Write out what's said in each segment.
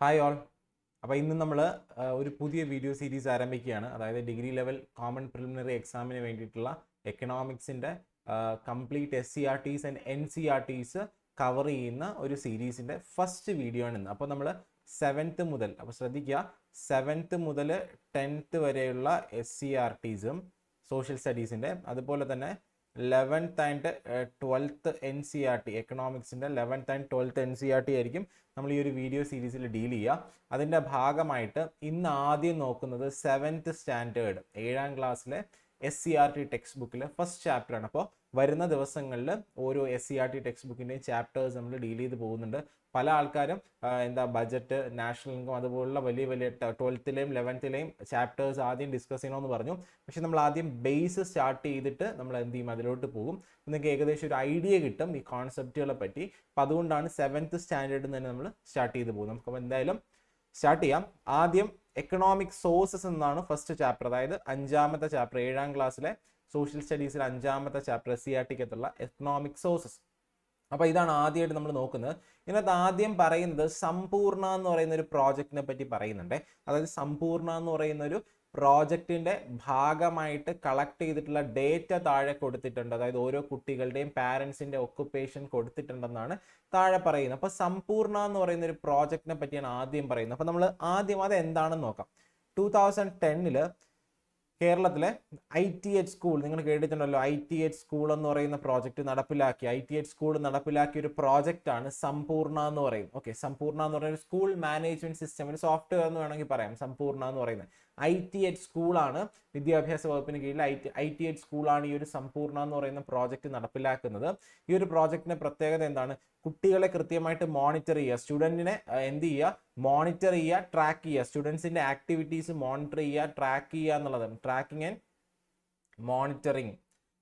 Hi all. അപ്പോൾ ഇന്ന് നമ്മൾ ഒരു പുതിയ വീഡിയോ സീരീസ് ആരംഭിക്കുകയാണ്. അതായത് ഡിഗ്രി ലെവൽ കോമൺ പ്രിലിമിനറി എക്സാമിന് വേണ്ടിയിട്ടുള്ള എക്കണോമിക്സിൻ്റെ complete SCRTs and NCRTs cover ചെയ്യുന്ന ഒരു സീരീസിൻ്റെ ഫസ്റ്റ് വീഡിയോ ആണ് ഇന്ന്. അപ്പോൾ നമ്മൾ 7th മുതൽ, അപ്പോൾ ശ്രദ്ധിക്കുക, 7th മുതൽ 10th വരെയുള്ള SCRTസും സോഷ്യൽ സ്റ്റഡീസിൻ്റെ, അതുപോലെ തന്നെ 11th and 12th NCRT എക്കണോമിക്സിൻ്റെ 11th and 12th NCRT ആയിരിക്കും നമ്മൾ ഈ ഒരു വീഡിയോ സീരീസിൽ ഡീൽ ചെയ്യുക. അതിൻ്റെ ഭാഗമായിട്ട് ഇന്ന് ആദ്യം നോക്കുന്നത് 7th സ്റ്റാൻഡേർഡ് 7ാം ക്ലാസ്സിലെ SCRT ടെക്സ്റ്റ് ബുക്കിൽ ഫസ്റ്റ് ചാപ്റ്ററാണ്. അപ്പോൾ വരുന്ന ദിവസങ്ങളിൽ ഓരോ SCRT ടെക്സ്റ്റ് ബുക്കിൻ്റെയും ചാപ്റ്റേഴ്സ് നമ്മൾ ഡീൽ ചെയ്ത് പോകുന്നുണ്ട്. പല ആൾക്കാരും ബജറ്റ്, നാഷണൽ ഇൻകം അതുപോലുള്ള വലിയ 12th-ലെയും 11th-ലെയും ചാപ്റ്റേഴ്സ് ആദ്യം ഡിസ്കസ് ചെയ്യണമെന്ന് പറഞ്ഞു. പക്ഷെ നമ്മൾ ആദ്യം ബേസ് സ്റ്റാർട്ട് ചെയ്തിട്ട് നമ്മൾ എന്ത് ചെയ്യും, അതിലോട്ട് പോകും. നിങ്ങൾക്ക് ഏകദേശം ഒരു ഐഡിയ കിട്ടും ഈ കോൺസെപ്റ്റുകളെ പറ്റി. അപ്പം അതുകൊണ്ടാണ് 7th സ്റ്റാൻഡേർഡിൽ തന്നെ നമ്മൾ സ്റ്റാർട്ട് ചെയ്ത് പോകുന്നത്. നമുക്ക് എന്തായാലും സ്റ്റാർട്ട് ചെയ്യാം. ആദ്യം എക്കണോമിക് സോഴ്സസ് എന്നാണ് ഫസ്റ്റ് ചാപ്റ്റർ, അതായത് 5ാമത്തെ ചാപ്റ്റർ 7ാം ക്ലാസ്സിലെ സോഷ്യൽ സ്റ്റഡീസിലെ 5ാമത്തെ ചാപ്റ്റർ SCRTക്കകത്തുള്ള എക്കണോമിക് സോഴ്സസ്. അപ്പോൾ ഇതാണ് ആദ്യമായിട്ട് നമ്മൾ നോക്കുന്നത്. ഇതിനകത്ത് ആദ്യം പറയുന്നത് സമ്പൂർണ്ണ എന്ന് പറയുന്ന ഒരു പ്രോജക്റ്റിനെ പറ്റി പറയുന്നുണ്ട്. അതായത് സമ്പൂർണ്ണ എന്ന് പറയുന്ന ഒരു പ്രോജക്റ്റിന്റെ ഭാഗമായിട്ട് കളക്ട് ചെയ്തിട്ടുള്ള ഡേറ്റ താഴെ കൊടുത്തിട്ടുണ്ട്. അതായത് ഓരോ കുട്ടികളുടെയും പാരൻസിന്റെ ഒക്കുപ്പേഷൻ കൊടുത്തിട്ടുണ്ടെന്നാണ് താഴെ പറയുന്നത്. അപ്പോൾ സമ്പൂർണ്ണ എന്ന് പറയുന്ന ഒരു പ്രോജക്റ്റിനെ പറ്റിയാണ് ആദ്യം പറയുന്നത്. അപ്പോൾ നമ്മൾ ആദ്യം അത് എന്താണെന്ന് നോക്കാം. 2010 കേരളത്തിലെ ITH സ്കൂൾ, നിങ്ങൾ കേട്ടിട്ടുണ്ടല്ലോ, ITH സ്കൂൾ എന്ന് പറയുന്ന പ്രോജക്റ്റ് നടപ്പിലാക്കി. ITH സ്കൂൾ നടപ്പിലാക്കിയ ഒരു പ്രോജക്റ്റാണ് സമ്പൂർണ്ണ എന്ന് പറയുന്നത്. ഓക്കെ, സമ്പൂർണ്ണ എന്ന് പറയുന്ന ഒരു സ്കൂൾ മാനേജ്മെന്റ് സിസ്റ്റം, ഒരു സോഫ്റ്റ്വെയർ എന്ന് വേണമെങ്കിൽ പറയാം സമ്പൂർണ്ണ എന്ന് പറയുന്നത്. ITH സ്കൂളാണ് വിദ്യാഭ്യാസ വകുപ്പിന് കീഴിൽ ITH സ്കൂളാണ് ഈ ഒരു സമ്പൂർണ്ണ എന്ന് പറയുന്ന പ്രോജക്റ്റ് നടപ്പിലാക്കുന്നത്. ഈ ഒരു പ്രോജക്റ്റിന്റെ പ്രത്യേകത എന്താണ്? കുട്ടികളെ കൃത്യമായിട്ട് മോണിറ്റർ ചെയ്യുക, സ്റ്റുഡൻറ്റിനെ എന്ത് ചെയ്യുക, മോണിറ്റർ ചെയ്യുക, ട്രാക്ക് ചെയ്യുക, സ്റ്റുഡൻസിന്റെ ആക്ടിവിറ്റീസ് മോണിറ്റർ ചെയ്യുക, ട്രാക്ക് ചെയ്യുക എന്നുള്ളതാണ് ട്രാക്കിംഗ് ആൻഡ് മോണിറ്ററിങ്.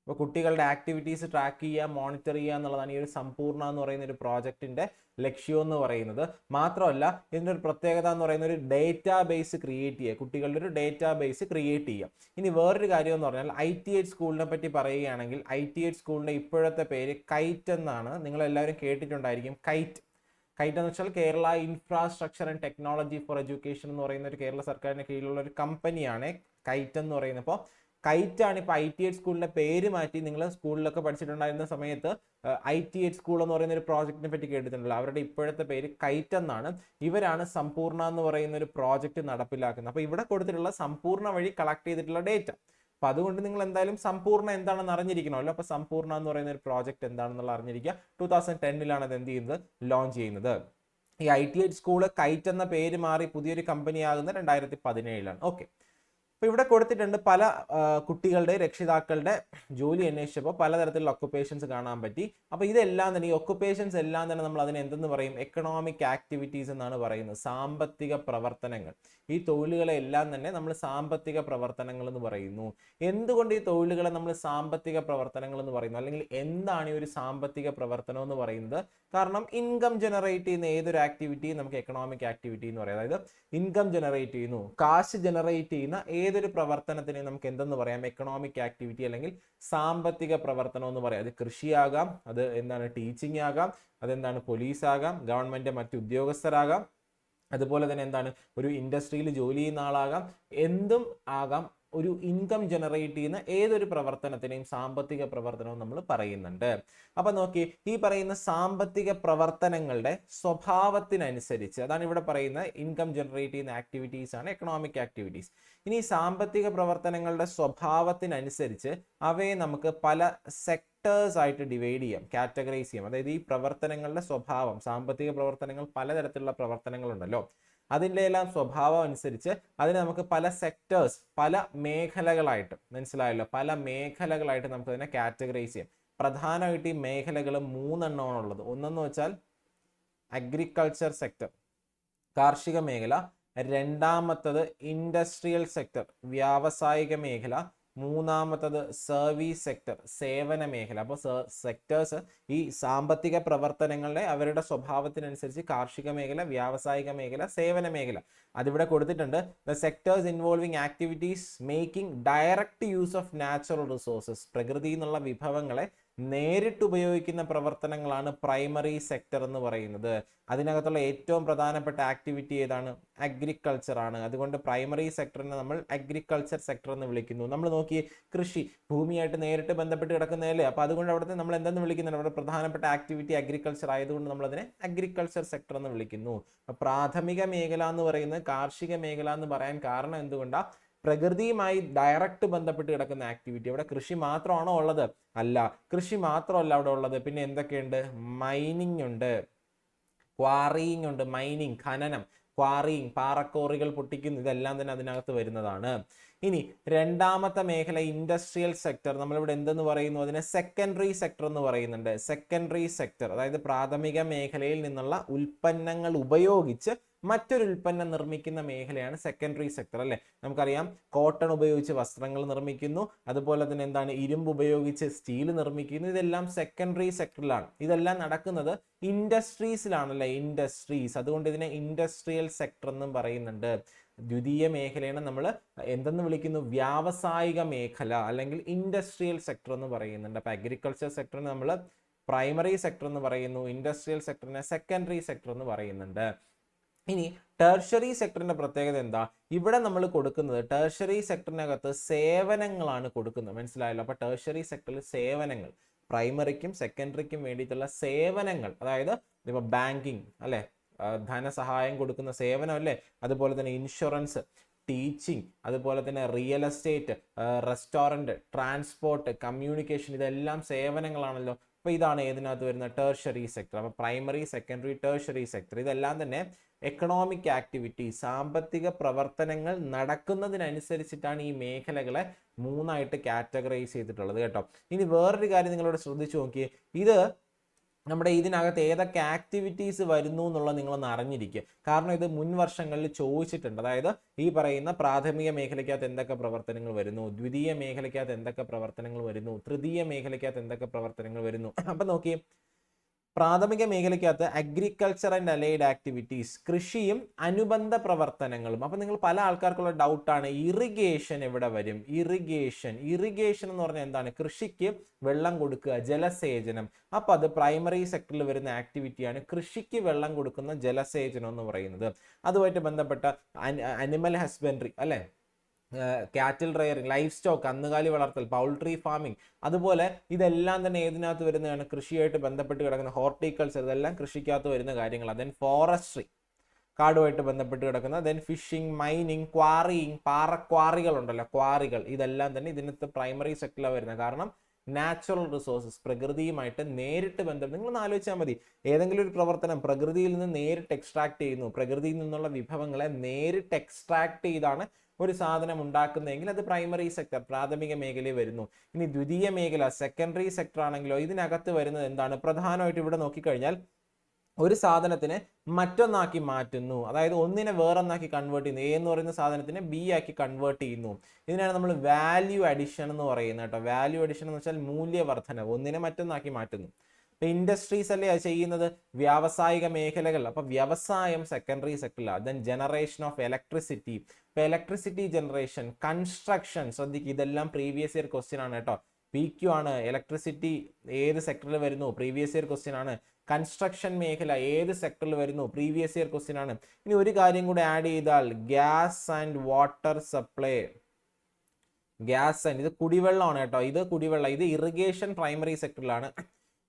അപ്പോൾ കുട്ടികളുടെ ആക്ടിവിറ്റീസ് ട്രാക്ക് ചെയ്യുക, മോണിറ്റർ ചെയ്യുക എന്നുള്ളതാണ് ഈ ഒരു സമ്പൂർണ്ണ എന്ന് പറയുന്ന ഒരു പ്രോജക്റ്റിന്റെ ലക്ഷ്യം എന്ന് പറയുന്നത്. മാത്രമല്ല ഇതിൻ്റെ ഒരു പ്രത്യേകത എന്ന് പറയുന്ന ഒരു ഡേറ്റാ ബേസ് ക്രിയേറ്റ് ചെയ്യുക, കുട്ടികളുടെ ഒരു ഡേറ്റാ ബേസ് ക്രിയേറ്റ് ചെയ്യുക. ഇനി വേറൊരു കാര്യം എന്ന് പറഞ്ഞാൽ ITH സ്കൂളിനെ പറ്റി പറയുകയാണെങ്കിൽ ITH സ്കൂളിന്റെ ഇപ്പോഴത്തെ പേര് കൈറ്റ് എന്നാണ്. നിങ്ങൾ എല്ലാവരും കേട്ടിട്ടുണ്ടായിരിക്കും കൈറ്റ്. കൈറ്റ് എന്ന് വെച്ചാൽ Kerala infrastructure and technology for education എന്ന് പറയുന്ന ഒരു കേരള സർക്കാരിന് കീഴിലുള്ള ഒരു കമ്പനിയാണ് കൈറ്റ് എന്ന് പറയുന്നത്. അപ്പോൾ കൈറ്റാണ് ഇപ്പോൾ ITH സ്കൂളിന്റെ പേര് മാറ്റി. നിങ്ങൾ സ്കൂളിലൊക്കെ പഠിച്ചിട്ടുണ്ടായിരുന്ന സമയത്ത് ITH സ്കൂൾ എന്ന് പറയുന്ന ഒരു പ്രോജക്റ്റിനെ പറ്റി കേട്ടിട്ടുണ്ടല്ലോ. അവരുടെ ഇപ്പോഴത്തെ പേര് കൈറ്റ് എന്നാണ്. ഇവരാണ് സമ്പൂർണ്ണ എന്ന് പറയുന്ന ഒരു പ്രോജക്റ്റ് നടപ്പിലാക്കുന്നത്. അപ്പോൾ ഇവിടെ കൊടുത്തിട്ടുള്ള സമ്പൂർണ്ണ വഴി കളക്ട് ചെയ്തിട്ടുള്ള ഡേറ്റ. അപ്പോൾ അതുകൊണ്ട് നിങ്ങൾ എന്തായാലും സമ്പൂർണ്ണ എന്താണെന്ന് അറിഞ്ഞിരിക്കണമല്ലോ. അപ്പോൾ സമ്പൂർണ്ണ എന്ന് പറയുന്ന ഒരു പ്രോജക്റ്റ് എന്താണെന്നുള്ള അറിഞ്ഞിരിക്കുക. 2010 അത് എന്ത് ചെയ്യുന്നത്, ലോഞ്ച് ചെയ്യുന്നത്. ഈ ITH സ്കൂള് കൈറ്റ് എന്ന പേര് മാറി പുതിയൊരു കമ്പനി ആകുന്നത് 2017. ഓക്കെ, അപ്പോൾ ഇവിടെ കൊടുത്തിട്ടുണ്ട് പല കുട്ടികളുടെ രക്ഷിതാക്കളുടെ ജോലി അന്വേഷിച്ചപ്പോൾ പലതരത്തിലുള്ള ഒക്കുപ്പേഷൻസ് കാണാൻ പറ്റി. അപ്പോൾ ഇതെല്ലാം തന്നെ, ഈ ഒക്കുപ്പേഷൻസ് എല്ലാം തന്നെ നമ്മൾ അതിന് എന്തെന്ന് പറയും, എക്കണോമിക് ആക്ടിവിറ്റീസ് എന്നാണ് പറയുന്നത്, സാമ്പത്തിക പ്രവർത്തനങ്ങൾ. ഈ തൊഴിലുകളെ എല്ലാം തന്നെ നമ്മൾ സാമ്പത്തിക പ്രവർത്തനങ്ങൾ എന്ന് പറയുന്നു. എന്തുകൊണ്ട് ഈ തൊഴിലുകളെ നമ്മൾ സാമ്പത്തിക പ്രവർത്തനങ്ങൾ എന്ന് പറയുന്നു, അല്ലെങ്കിൽ എന്താണ് ഈ ഒരു സാമ്പത്തിക പ്രവർത്തനം എന്ന് പറയുന്നത്? കാരണം ഇൻകം ജനറേറ്റ് ചെയ്യുന്ന ഏതൊരു ആക്ടിവിറ്റിയും നമുക്ക് എക്കണോമിക് ആക്ടിവിറ്റി എന്ന് പറയാം. അതായത് ഇൻകം ജനറേറ്റ് ചെയ്യുന്നു, കാശ് ജനറേറ്റ് ചെയ്യുന്ന ഏതൊരു പ്രവർത്തനത്തിനെ നമുക്ക് എന്തെന്ന് പറയാം, എക്കണോമിക് ആക്ടിവിറ്റി അല്ലെങ്കിൽ സാമ്പത്തിക പ്രവർത്തനം എന്ന് പറയാം. അത് കൃഷിയാകാം, അത് എന്താണ് ടീച്ചിങ് ആകാം, അതെന്താണ് പോലീസ് ആകാം, ഗവൺമെന്റ് മറ്റു ഉദ്യോഗസ്ഥരാകാം, അതുപോലെ തന്നെ എന്താണ് ഒരു ഇൻഡസ്ട്രിയിൽ ജോലി ചെയ്യുന്ന ആളാകാം, എന്തും ആകാം. ഒരു ഇൻകം ജനറേറ്റ് ചെയ്യുന്ന ഏതൊരു പ്രവർത്തനത്തിനെയും സാമ്പത്തിക പ്രവർത്തനവും നമ്മൾ പറയുന്നുണ്ട്. അപ്പൊ നോക്കി, ഈ പറയുന്ന സാമ്പത്തിക പ്രവർത്തനങ്ങളുടെ സ്വഭാവത്തിനനുസരിച്ച്, അതാണ് ഇവിടെ പറയുന്ന ഇൻകം ജനറേറ്റ് ചെയ്യുന്ന ആക്ടിവിറ്റീസ് ആണ് എക്കണോമിക് ആക്ടിവിറ്റീസ്. ഇനി സാമ്പത്തിക പ്രവർത്തനങ്ങളുടെ സ്വഭാവത്തിനനുസരിച്ച് അവയെ നമുക്ക് പല സെക്ടേഴ്സ് ആയിട്ട് ഡിവൈഡ് ചെയ്യാം, കാറ്റഗറൈസ് ചെയ്യാം. അതായത് ഈ പ്രവർത്തനങ്ങളുടെ സ്വഭാവം, സാമ്പത്തിക പ്രവർത്തനങ്ങൾ പലതരത്തിലുള്ള പ്രവർത്തനങ്ങളുണ്ടല്ലോ, അതിൻ്റെ എല്ലാം സ്വഭാവം അനുസരിച്ച് അതിനെ നമുക്ക് പല സെക്ടേഴ്സ്, പല മേഖലകളായിട്ട്, മനസ്സിലായല്ലോ, പല മേഖലകളായിട്ട് നമുക്ക് അതിനെ കാറ്റഗറൈസ് ചെയ്യാം. പ്രധാനമായിട്ട് ഈ മേഖലകൾ 3 ഉള്ളത്. ഒന്നെന്ന് വെച്ചാൽ അഗ്രികൾച്ചർ സെക്ടർ, കാർഷിക മേഖല. രണ്ടാമത്തത് ഇൻഡസ്ട്രിയൽ സെക്ടർ, വ്യാവസായിക മേഖല. മൂന്നാമത്തത് സർവീസ് സെക്ടർ, സേവന മേഖല. അപ്പോൾ സെക്ടേഴ്സ് ഈ സാമ്പത്തിക പ്രവർത്തനങ്ങളുടെ അവരുടെ സ്വഭാവത്തിനനുസരിച്ച് കാർഷിക മേഖല, വ്യാവസായിക മേഖല, സേവന മേഖല. അതിവിടെ കൊടുത്തിട്ടുണ്ട്. The sectors involving activities making direct use of natural resources, പ്രകൃതിയിൽ നിന്നുള്ള വിഭവങ്ങളെ നേരിട്ട് ഉപയോഗിക്കുന്ന പ്രവർത്തനങ്ങളാണ് പ്രൈമറി സെക്ടർ എന്ന് പറയുന്നത്. അതിനകത്തുള്ള ഏറ്റവും പ്രധാനപ്പെട്ട ആക്ടിവിറ്റി ഏതാണ്? അഗ്രികൾച്ചർ ആണ്. അതുകൊണ്ട് പ്രൈമറി സെക്ടറിനെ നമ്മൾ അഗ്രികൾച്ചർ സെക്ടർ എന്ന് വിളിക്കുന്നു. നമ്മൾ നോക്കി, കൃഷി ഭൂമിയായിട്ട് നേരിട്ട് ബന്ധപ്പെട്ട് കിടക്കുന്നതല്ലേ, അപ്പോൾ അതുകൊണ്ട് അവിടുത്തെ നമ്മൾ എന്തെന്ന് വിളിക്കുന്നുണ്ട്? അവിടെ പ്രധാനപ്പെട്ട ആക്ടിവിറ്റി അഗ്രികൾച്ചർ ആയതുകൊണ്ട് നമ്മൾ അതിനെ അഗ്രികൾച്ചർ സെക്ടർ എന്ന് വിളിക്കുന്നു. പ്രാഥമിക മേഖല എന്ന് പറയുന്നത് കാർഷിക മേഖല എന്ന് പറയാൻ കാരണം എന്തുകൊണ്ടാണ്? പ്രകൃതിയുമായി ഡയറക്റ്റ് ബന്ധപ്പെട്ട് കിടക്കുന്ന ആക്ടിവിറ്റി. അവിടെ കൃഷി മാത്രമാണോ ഉള്ളത്? അല്ല, കൃഷി മാത്രമല്ല അവിടെ ഉള്ളത്. പിന്നെ എന്തൊക്കെയുണ്ട്? മൈനിങ് ഉണ്ട്, ക്വാറിയിങ് ഉണ്ട്. മൈനിങ്, ഖനനം, ക്വാറിയിങ്, പാറക്കോറികൾ പൊട്ടിക്കുന്നു, ഇതെല്ലാം തന്നെ അതിനകത്ത് വരുന്നതാണ്. ഇനി രണ്ടാമത്തെ മേഖല ഇൻഡസ്ട്രിയൽ സെക്ടർ. നമ്മളിവിടെ എന്തെന്ന് പറയുന്നു? അതിനെ സെക്കൻഡറി സെക്ടർ എന്ന് പറയുന്നുണ്ട്. സെക്കൻഡറി സെക്ടർ അതായത് പ്രാഥമിക മേഖലയിൽ നിന്നുള്ള ഉൽപ്പന്നങ്ങൾ ഉപയോഗിച്ച് മറ്റൊരു ഉൽപ്പന്നം നിർമ്മിക്കുന്ന മേഖലയാണ് സെക്കൻഡറി സെക്ടർ, അല്ലെ? നമുക്കറിയാം, കോട്ടൺ ഉപയോഗിച്ച് വസ്ത്രങ്ങൾ നിർമ്മിക്കുന്നു, അതുപോലെ തന്നെ എന്താണ്, ഇരുമ്പ് ഉപയോഗിച്ച് സ്റ്റീൽ നിർമ്മിക്കുന്നു. ഇതെല്ലാം സെക്കൻഡറി സെക്ടറിലാണ്. ഇതെല്ലാം നടക്കുന്നത് ഇൻഡസ്ട്രീസിലാണല്ലേ, ഇൻഡസ്ട്രീസ്. അതുകൊണ്ട് ഇതിനെ ഇൻഡസ്ട്രിയൽ സെക്ടർ എന്നും പറയുന്നുണ്ട്. ദ്വിതീയ മേഖലയാണ് നമ്മൾ എന്തെന്ന് വിളിക്കുന്നു? വ്യാവസായിക മേഖല അല്ലെങ്കിൽ ഇൻഡസ്ട്രിയൽ സെക്ടർ എന്ന് പറയുന്നുണ്ട്. അപ്പൊ അഗ്രികൾച്ചർ സെക്ടറിന് നമ്മൾ പ്രൈമറി സെക്ടർ എന്ന് പറയുന്നു, ഇൻഡസ്ട്രിയൽ സെക്ടറിനെ സെക്കൻഡറി സെക്ടർ എന്ന് പറയുന്നുണ്ട്. ഇനി ടെർഷറി സെക്ടറിന്റെ പ്രത്യേകത എന്താ? ഇവിടെ നമ്മൾ കൊടുക്കുന്നത് ടെർഷറി സെക്ടറിനകത്ത് സേവനങ്ങളാണ് കൊടുക്കുന്നത്. മനസ്സിലായല്ലോ? അപ്പൊ ടെർഷറി സെക്ടറിൽ സേവനങ്ങൾ, പ്രൈമറിക്കും സെക്കൻഡറിക്കും വേണ്ടിയിട്ടുള്ള സേവനങ്ങൾ, അതായത് ഇപ്പൊ ബാങ്കിങ് അല്ലെ, ധനസഹായം കൊടുക്കുന്ന സേവനം അല്ലേ, അതുപോലെ തന്നെ ഇൻഷുറൻസ്, ടീച്ചിങ്, അതുപോലെ തന്നെ real estate, restaurant, transport, communication, ഇതെല്ലാം സേവനങ്ങളാണല്ലോ. അപ്പൊ ഇതാണ് ഏതിനകത്ത് വരുന്ന? Tertiary sector. അപ്പൊ പ്രൈമറി, സെക്കൻഡറി, ടെർഷറി സെക്ടർ, ഇതെല്ലാം തന്നെ എക്കണോമിക് ആക്ടിവിറ്റി, സാമ്പത്തിക പ്രവർത്തനങ്ങൾ നടക്കുന്നതിനനുസരിച്ചിട്ടാണ് ഈ മേഖലകളെ മൂന്നായിട്ട് കാറ്റഗറൈസ് ചെയ്തിട്ടുള്ളത് കേട്ടോ. ഇനി വേറൊരു കാര്യം നിങ്ങളോട് ശ്രദ്ധിച്ചു നോക്കിയേ, ഇത് നമ്മുടെ ഇതിനകത്ത് ഏതൊക്കെ ആക്ടിവിറ്റീസ് വരുന്നു എന്നുള്ളത് നിങ്ങളൊന്ന് അറിഞ്ഞിരിക്കുക. കാരണം ഇത് മുൻ വർഷങ്ങളിൽ ചോദിച്ചിട്ടുണ്ട്. അതായത് ഈ പറയുന്ന പ്രാഥമിക മേഖലയ്ക്കകത്ത് എന്തൊക്കെ പ്രവർത്തനങ്ങൾ വരുന്നു, ദ്വിതീയ മേഖലയ്ക്കകത്ത് എന്തൊക്കെ പ്രവർത്തനങ്ങൾ വരുന്നു, തൃതീയ മേഖലയ്ക്കകത്ത് എന്തൊക്കെ പ്രവർത്തനങ്ങൾ വരുന്നു. അപ്പൊ നോക്കിയേ, പ്രാഥമിക മേഖലയ്ക്കകത്ത് അഗ്രികൾച്ചർ ആൻഡ് അലൈഡ് ആക്ടിവിറ്റീസ്, കൃഷിയും അനുബന്ധ പ്രവർത്തനങ്ങളും. അപ്പൊ നിങ്ങൾ പല ആൾക്കാർക്കുള്ള ഡൗട്ടാണ്, ഇറിഗേഷൻ എവിടെ വരും? ഇറിഗേഷൻ എന്ന് പറഞ്ഞാൽ എന്താണ്? കൃഷിക്ക് വെള്ളം കൊടുക്കുക, ജലസേചനം. അപ്പൊ അത് പ്രൈമറി സെക്ടറിൽ വരുന്ന ആക്ടിവിറ്റിയാണ് കൃഷിക്ക് വെള്ളം കൊടുക്കുന്ന ജലസേചനം എന്ന് പറയുന്നത്. അതുമായിട്ട് ബന്ധപ്പെട്ട അനിമൽ ഹസ്ബൻഡറി അല്ലെ, കാറ്റിൽ റെയറിങ്, ലൈഫ് സ്റ്റോക്ക്, കന്നുകാലി വളർത്തൽ, പൗൾട്രി ഫാമിംഗ്, അതുപോലെ ഇതെല്ലാം തന്നെ ഏതിനകത്ത് വരുന്നതാണ്? കൃഷിയായിട്ട് ബന്ധപ്പെട്ട് കിടക്കുന്ന ഹോർട്ടിക്കൾച്ചർ, ഇതെല്ലാം കൃഷിക്കകത്ത് വരുന്ന കാര്യങ്ങളാണ്. ദെൻ ഫോറസ്ട്രി, കാടുമായിട്ട് ബന്ധപ്പെട്ട് കിടക്കുന്ന, ദെൻ ഫിഷിംഗ്, മൈനിങ്, ക്വാറിയിങ്, പാറക്വാറികൾ ഉണ്ടല്ലോ, ക്വാറികൾ, ഇതെല്ലാം തന്നെ ഇതിനകത്ത് പ്രൈമറി സെക്ടറിലാണ് വരുന്നത്. കാരണം നാച്ചുറൽ റിസോഴ്സസ്, പ്രകൃതിയുമായിട്ട് നേരിട്ട് ബന്ധം. നിങ്ങളൊന്ന് ആലോചിച്ചാൽ മതി, ഏതെങ്കിലും ഒരു പ്രവർത്തനം പ്രകൃതിയിൽ നിന്ന് നേരിട്ട് എക്സ്ട്രാക്ട് ചെയ്യുന്നു, പ്രകൃതിയിൽ നിന്നുള്ള വിഭവങ്ങളെ നേരിട്ട് എക്സ്ട്രാക്ട് ചെയ്താണ് ഒരു സാധനം ഉണ്ടാക്കുന്നതെങ്കിൽ അത് പ്രൈമറി സെക്ടർ, പ്രാഥമിക മേഖലയിൽ വരുന്നു. ഇനി ദ്വിതീയ മേഖല, സെക്കൻഡറി സെക്ടർ ആണെങ്കിലോ ഇതിനകത്ത് വരുന്നത് എന്താണ്? പ്രധാനമായിട്ട് ഇവിടെ നോക്കിക്കഴിഞ്ഞാൽ ഒരു സാധനത്തിനെ മറ്റൊന്നാക്കി മാറ്റുന്നു, അതായത് ഒന്നിനെ വേറൊന്നാക്കി കൺവേർട്ട് ചെയ്യുന്നു. എ എന്ന് പറയുന്ന സാധനത്തിനെ ബി ആക്കി കൺവേർട്ട് ചെയ്യുന്നു. ഇതിനാണ് നമ്മൾ വാല്യൂ അഡിഷൻ എന്ന് പറയുന്നത് കേട്ടോ. വാല്യൂ അഡിഷൻ എന്ന് വെച്ചാൽ മൂല്യവർദ്ധന, ഒന്നിനെ മറ്റൊന്നാക്കി മാറ്റുന്നു. ഇൻഡസ്ട്രീസ് അല്ലേ അത് ചെയ്യുന്നത്, വ്യാവസായിക മേഖലകൾ. അപ്പൊ വ്യവസായം സെക്കൻഡറി സെക്ടറിലാണ്. ദെൻ ജനറേഷൻ ഓഫ് ഇലക്ട്രിസിറ്റി, ഇപ്പൊ ഇലക്ട്രിസിറ്റി ജനറേഷൻ, കൺസ്ട്രക്ഷൻ, ശ്രദ്ധിക്കുക, ഇതെല്ലാം പ്രീവിയസ് ഇയർ ക്വസ്റ്റ്യൻ ആണ് കേട്ടോ. PQ ആണ്. ഇലക്ട്രിസിറ്റി ഏത് സെക്ടറിൽ വരുന്നു? പ്രീവിയസ് ഇയർ ക്വസ്റ്റ്യൻ ആണ്. കൺസ്ട്രക്ഷൻ മേഖല ഏത് സെക്ടറിൽ വരുന്നു? പ്രീവിയസ് ഇയർ ക്വസ്റ്റ്യൻ ആണ്. ഇനി ഒരു കാര്യം കൂടെ ആഡ് ചെയ്താൽ, gas and water supply, gas and, ഇത് കുടിവെള്ളമാണ് കേട്ടോ. ഇത് കുടിവെള്ളം, ഇത് ഇറിഗേഷൻ പ്രൈമറി സെക്ടറിലാണ്.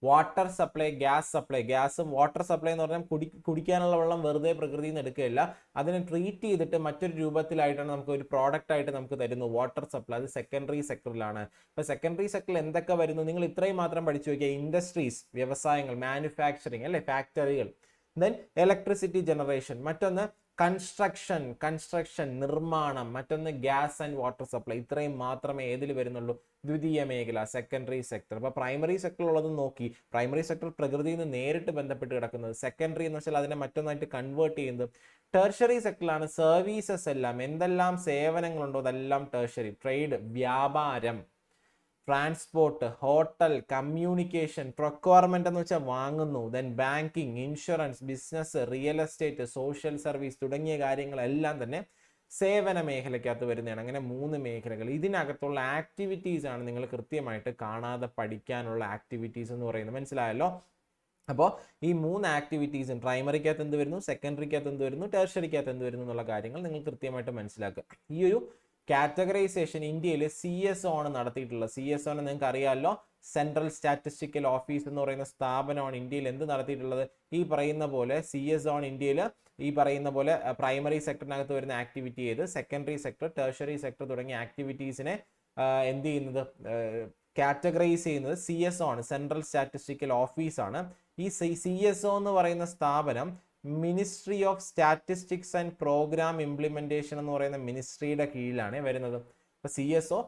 വാട്ടർ സപ്ലൈ, ഗ്യാസ് സപ്ലൈ, ഗ്യാസും വാട്ടർ സപ്ലൈ എന്ന് പറഞ്ഞാൽ കുടിക്കാനുള്ള വെള്ളം വെറുതെ പ്രകൃതിയിൽ നിന്ന് എടുക്കുകയില്ല, അതിനെ ട്രീറ്റ് ചെയ്തിട്ട് മറ്റൊരു രൂപത്തിലായിട്ടാണ് നമുക്ക് ഒരു പ്രോഡക്റ്റ് ആയിട്ട് നമുക്ക് തരുന്നു. വാട്ടർ സപ്ലൈ അത് സെക്കൻഡറി സെക്ടറിലാണ്. അപ്പൊ സെക്കൻഡറി സെക്ടറിൽ എന്തൊക്കെ വരുന്നു? നിങ്ങൾ ഇത്രയും മാത്രം പഠിച്ചു നോക്കിയാൽ, ഇൻഡസ്ട്രീസ് വ്യവസായങ്ങൾ, മാനുഫാക്ചറിങ് അല്ലെ, ഫാക്ടറികൾ, ദെൻ ഇലക്ട്രിസിറ്റി ജനറേഷൻ, മറ്റൊന്ന് കൺസ്ട്രക്ഷൻ നിർമ്മാണം, മറ്റൊന്ന് ഗ്യാസ് ആൻഡ് വാട്ടർ സപ്ലൈ. ഇത്രയും മാത്രമേ ഏതിൽ വരുന്നുള്ളൂ? ദ്വിതീയ മേഖല, സെക്കൻഡറി സെക്ടർ. അപ്പൊ പ്രൈമറി സെക്ടർ ഉള്ളത് നോക്കി, പ്രൈമറി സെക്ടർ പ്രകൃതിയിൽ നിന്ന് നേരിട്ട് ബന്ധപ്പെട്ട് കിടക്കുന്നത്. സെക്കൻഡറി എന്ന് വെച്ചാൽ അതിനെ മറ്റൊന്നായിട്ട് കൺവേർട്ട് ചെയ്യുന്നത്. ടെർഷറി സെക്ടറിലാണ് സർവീസസ് എല്ലാം, എന്തെല്ലാം സേവനങ്ങളുണ്ടോ അതെല്ലാം ടെർഷറി. ട്രേഡ്, വ്യാപാരം, ട്രാൻസ്പോർട്ട്, ഹോട്ടൽ, കമ്മ്യൂണിക്കേഷൻ, പ്രൊക്വയർമെന്റ് എന്ന് വെച്ചാൽ വാങ്ങുന്നു, then banking, insurance, business, real estate, social service തുടങ്ങിയ കാര്യങ്ങളെല്ലാം തന്നെ സേവന മേഖലയ്ക്കകത്ത് വരുന്നതാണ്. അങ്ങനെ 3 മേഖലകൾ. ഇതിനകത്തുള്ള ആക്ടിവിറ്റീസ് ആണ് നിങ്ങൾ കൃത്യമായിട്ട് കാണാതെ പഠിക്കാനുള്ള ആക്ടിവിറ്റീസ് എന്ന് പറയുന്നത്. മനസ്സിലായല്ലോ? അപ്പോൾ ഈ 3 ആക്ടിവിറ്റീസും പ്രൈമറിക്കകത്ത് എന്ത് വരുന്നു, സെക്കൻഡറിക്കകത്ത് എന്ത് വരുന്നു, ടെർഷറിക്കകത്ത് എന്ത് വരുന്നു എന്നുള്ള കാര്യങ്ങൾ നിങ്ങൾ കൃത്യമായിട്ട് മനസ്സിലാക്കുക. ഈ ഒരു കാറ്റഗറൈസേഷൻ ഇന്ത്യയിൽ CSO ആണ് നടത്തിയിട്ടുള്ളത്. CSO നിങ്ങൾക്ക് അറിയാമല്ലോ, സെൻട്രൽ സ്റ്റാറ്റിസ്റ്റിക്കൽ ഓഫീസ് എന്ന് പറയുന്ന സ്ഥാപനമാണ് ഇന്ത്യയിൽ എന്ത് നടത്തിയിട്ടുള്ളത്. ഈ പറയുന്ന പോലെ CSO ആണ് ഇന്ത്യയിൽ ഈ പറയുന്ന പോലെ പ്രൈമറി സെക്ടറിനകത്ത് വരുന്ന ആക്ടിവിറ്റി ചെയ്ത് സെക്കൻഡറി സെക്ടർ, ടെർഷറി സെക്ടർ തുടങ്ങിയ ആക്ടിവിറ്റീസിനെ എന്ത് ചെയ്യുന്നത്, കാറ്റഗറൈസ് ചെയ്യുന്നത് CSO ആണ്, സെൻട്രൽ സ്റ്റാറ്റിസ്റ്റിക്കൽ ഓഫീസാണ്. ഈ CSO എന്ന് പറയുന്ന സ്ഥാപനം Ministry of statistics and Programme Implementation എന്ന് പറയുന്ന മിനിസ്ട്രിയുടെ കീഴിലാണ് വരുന്നത്. അപ്പോൾ CSO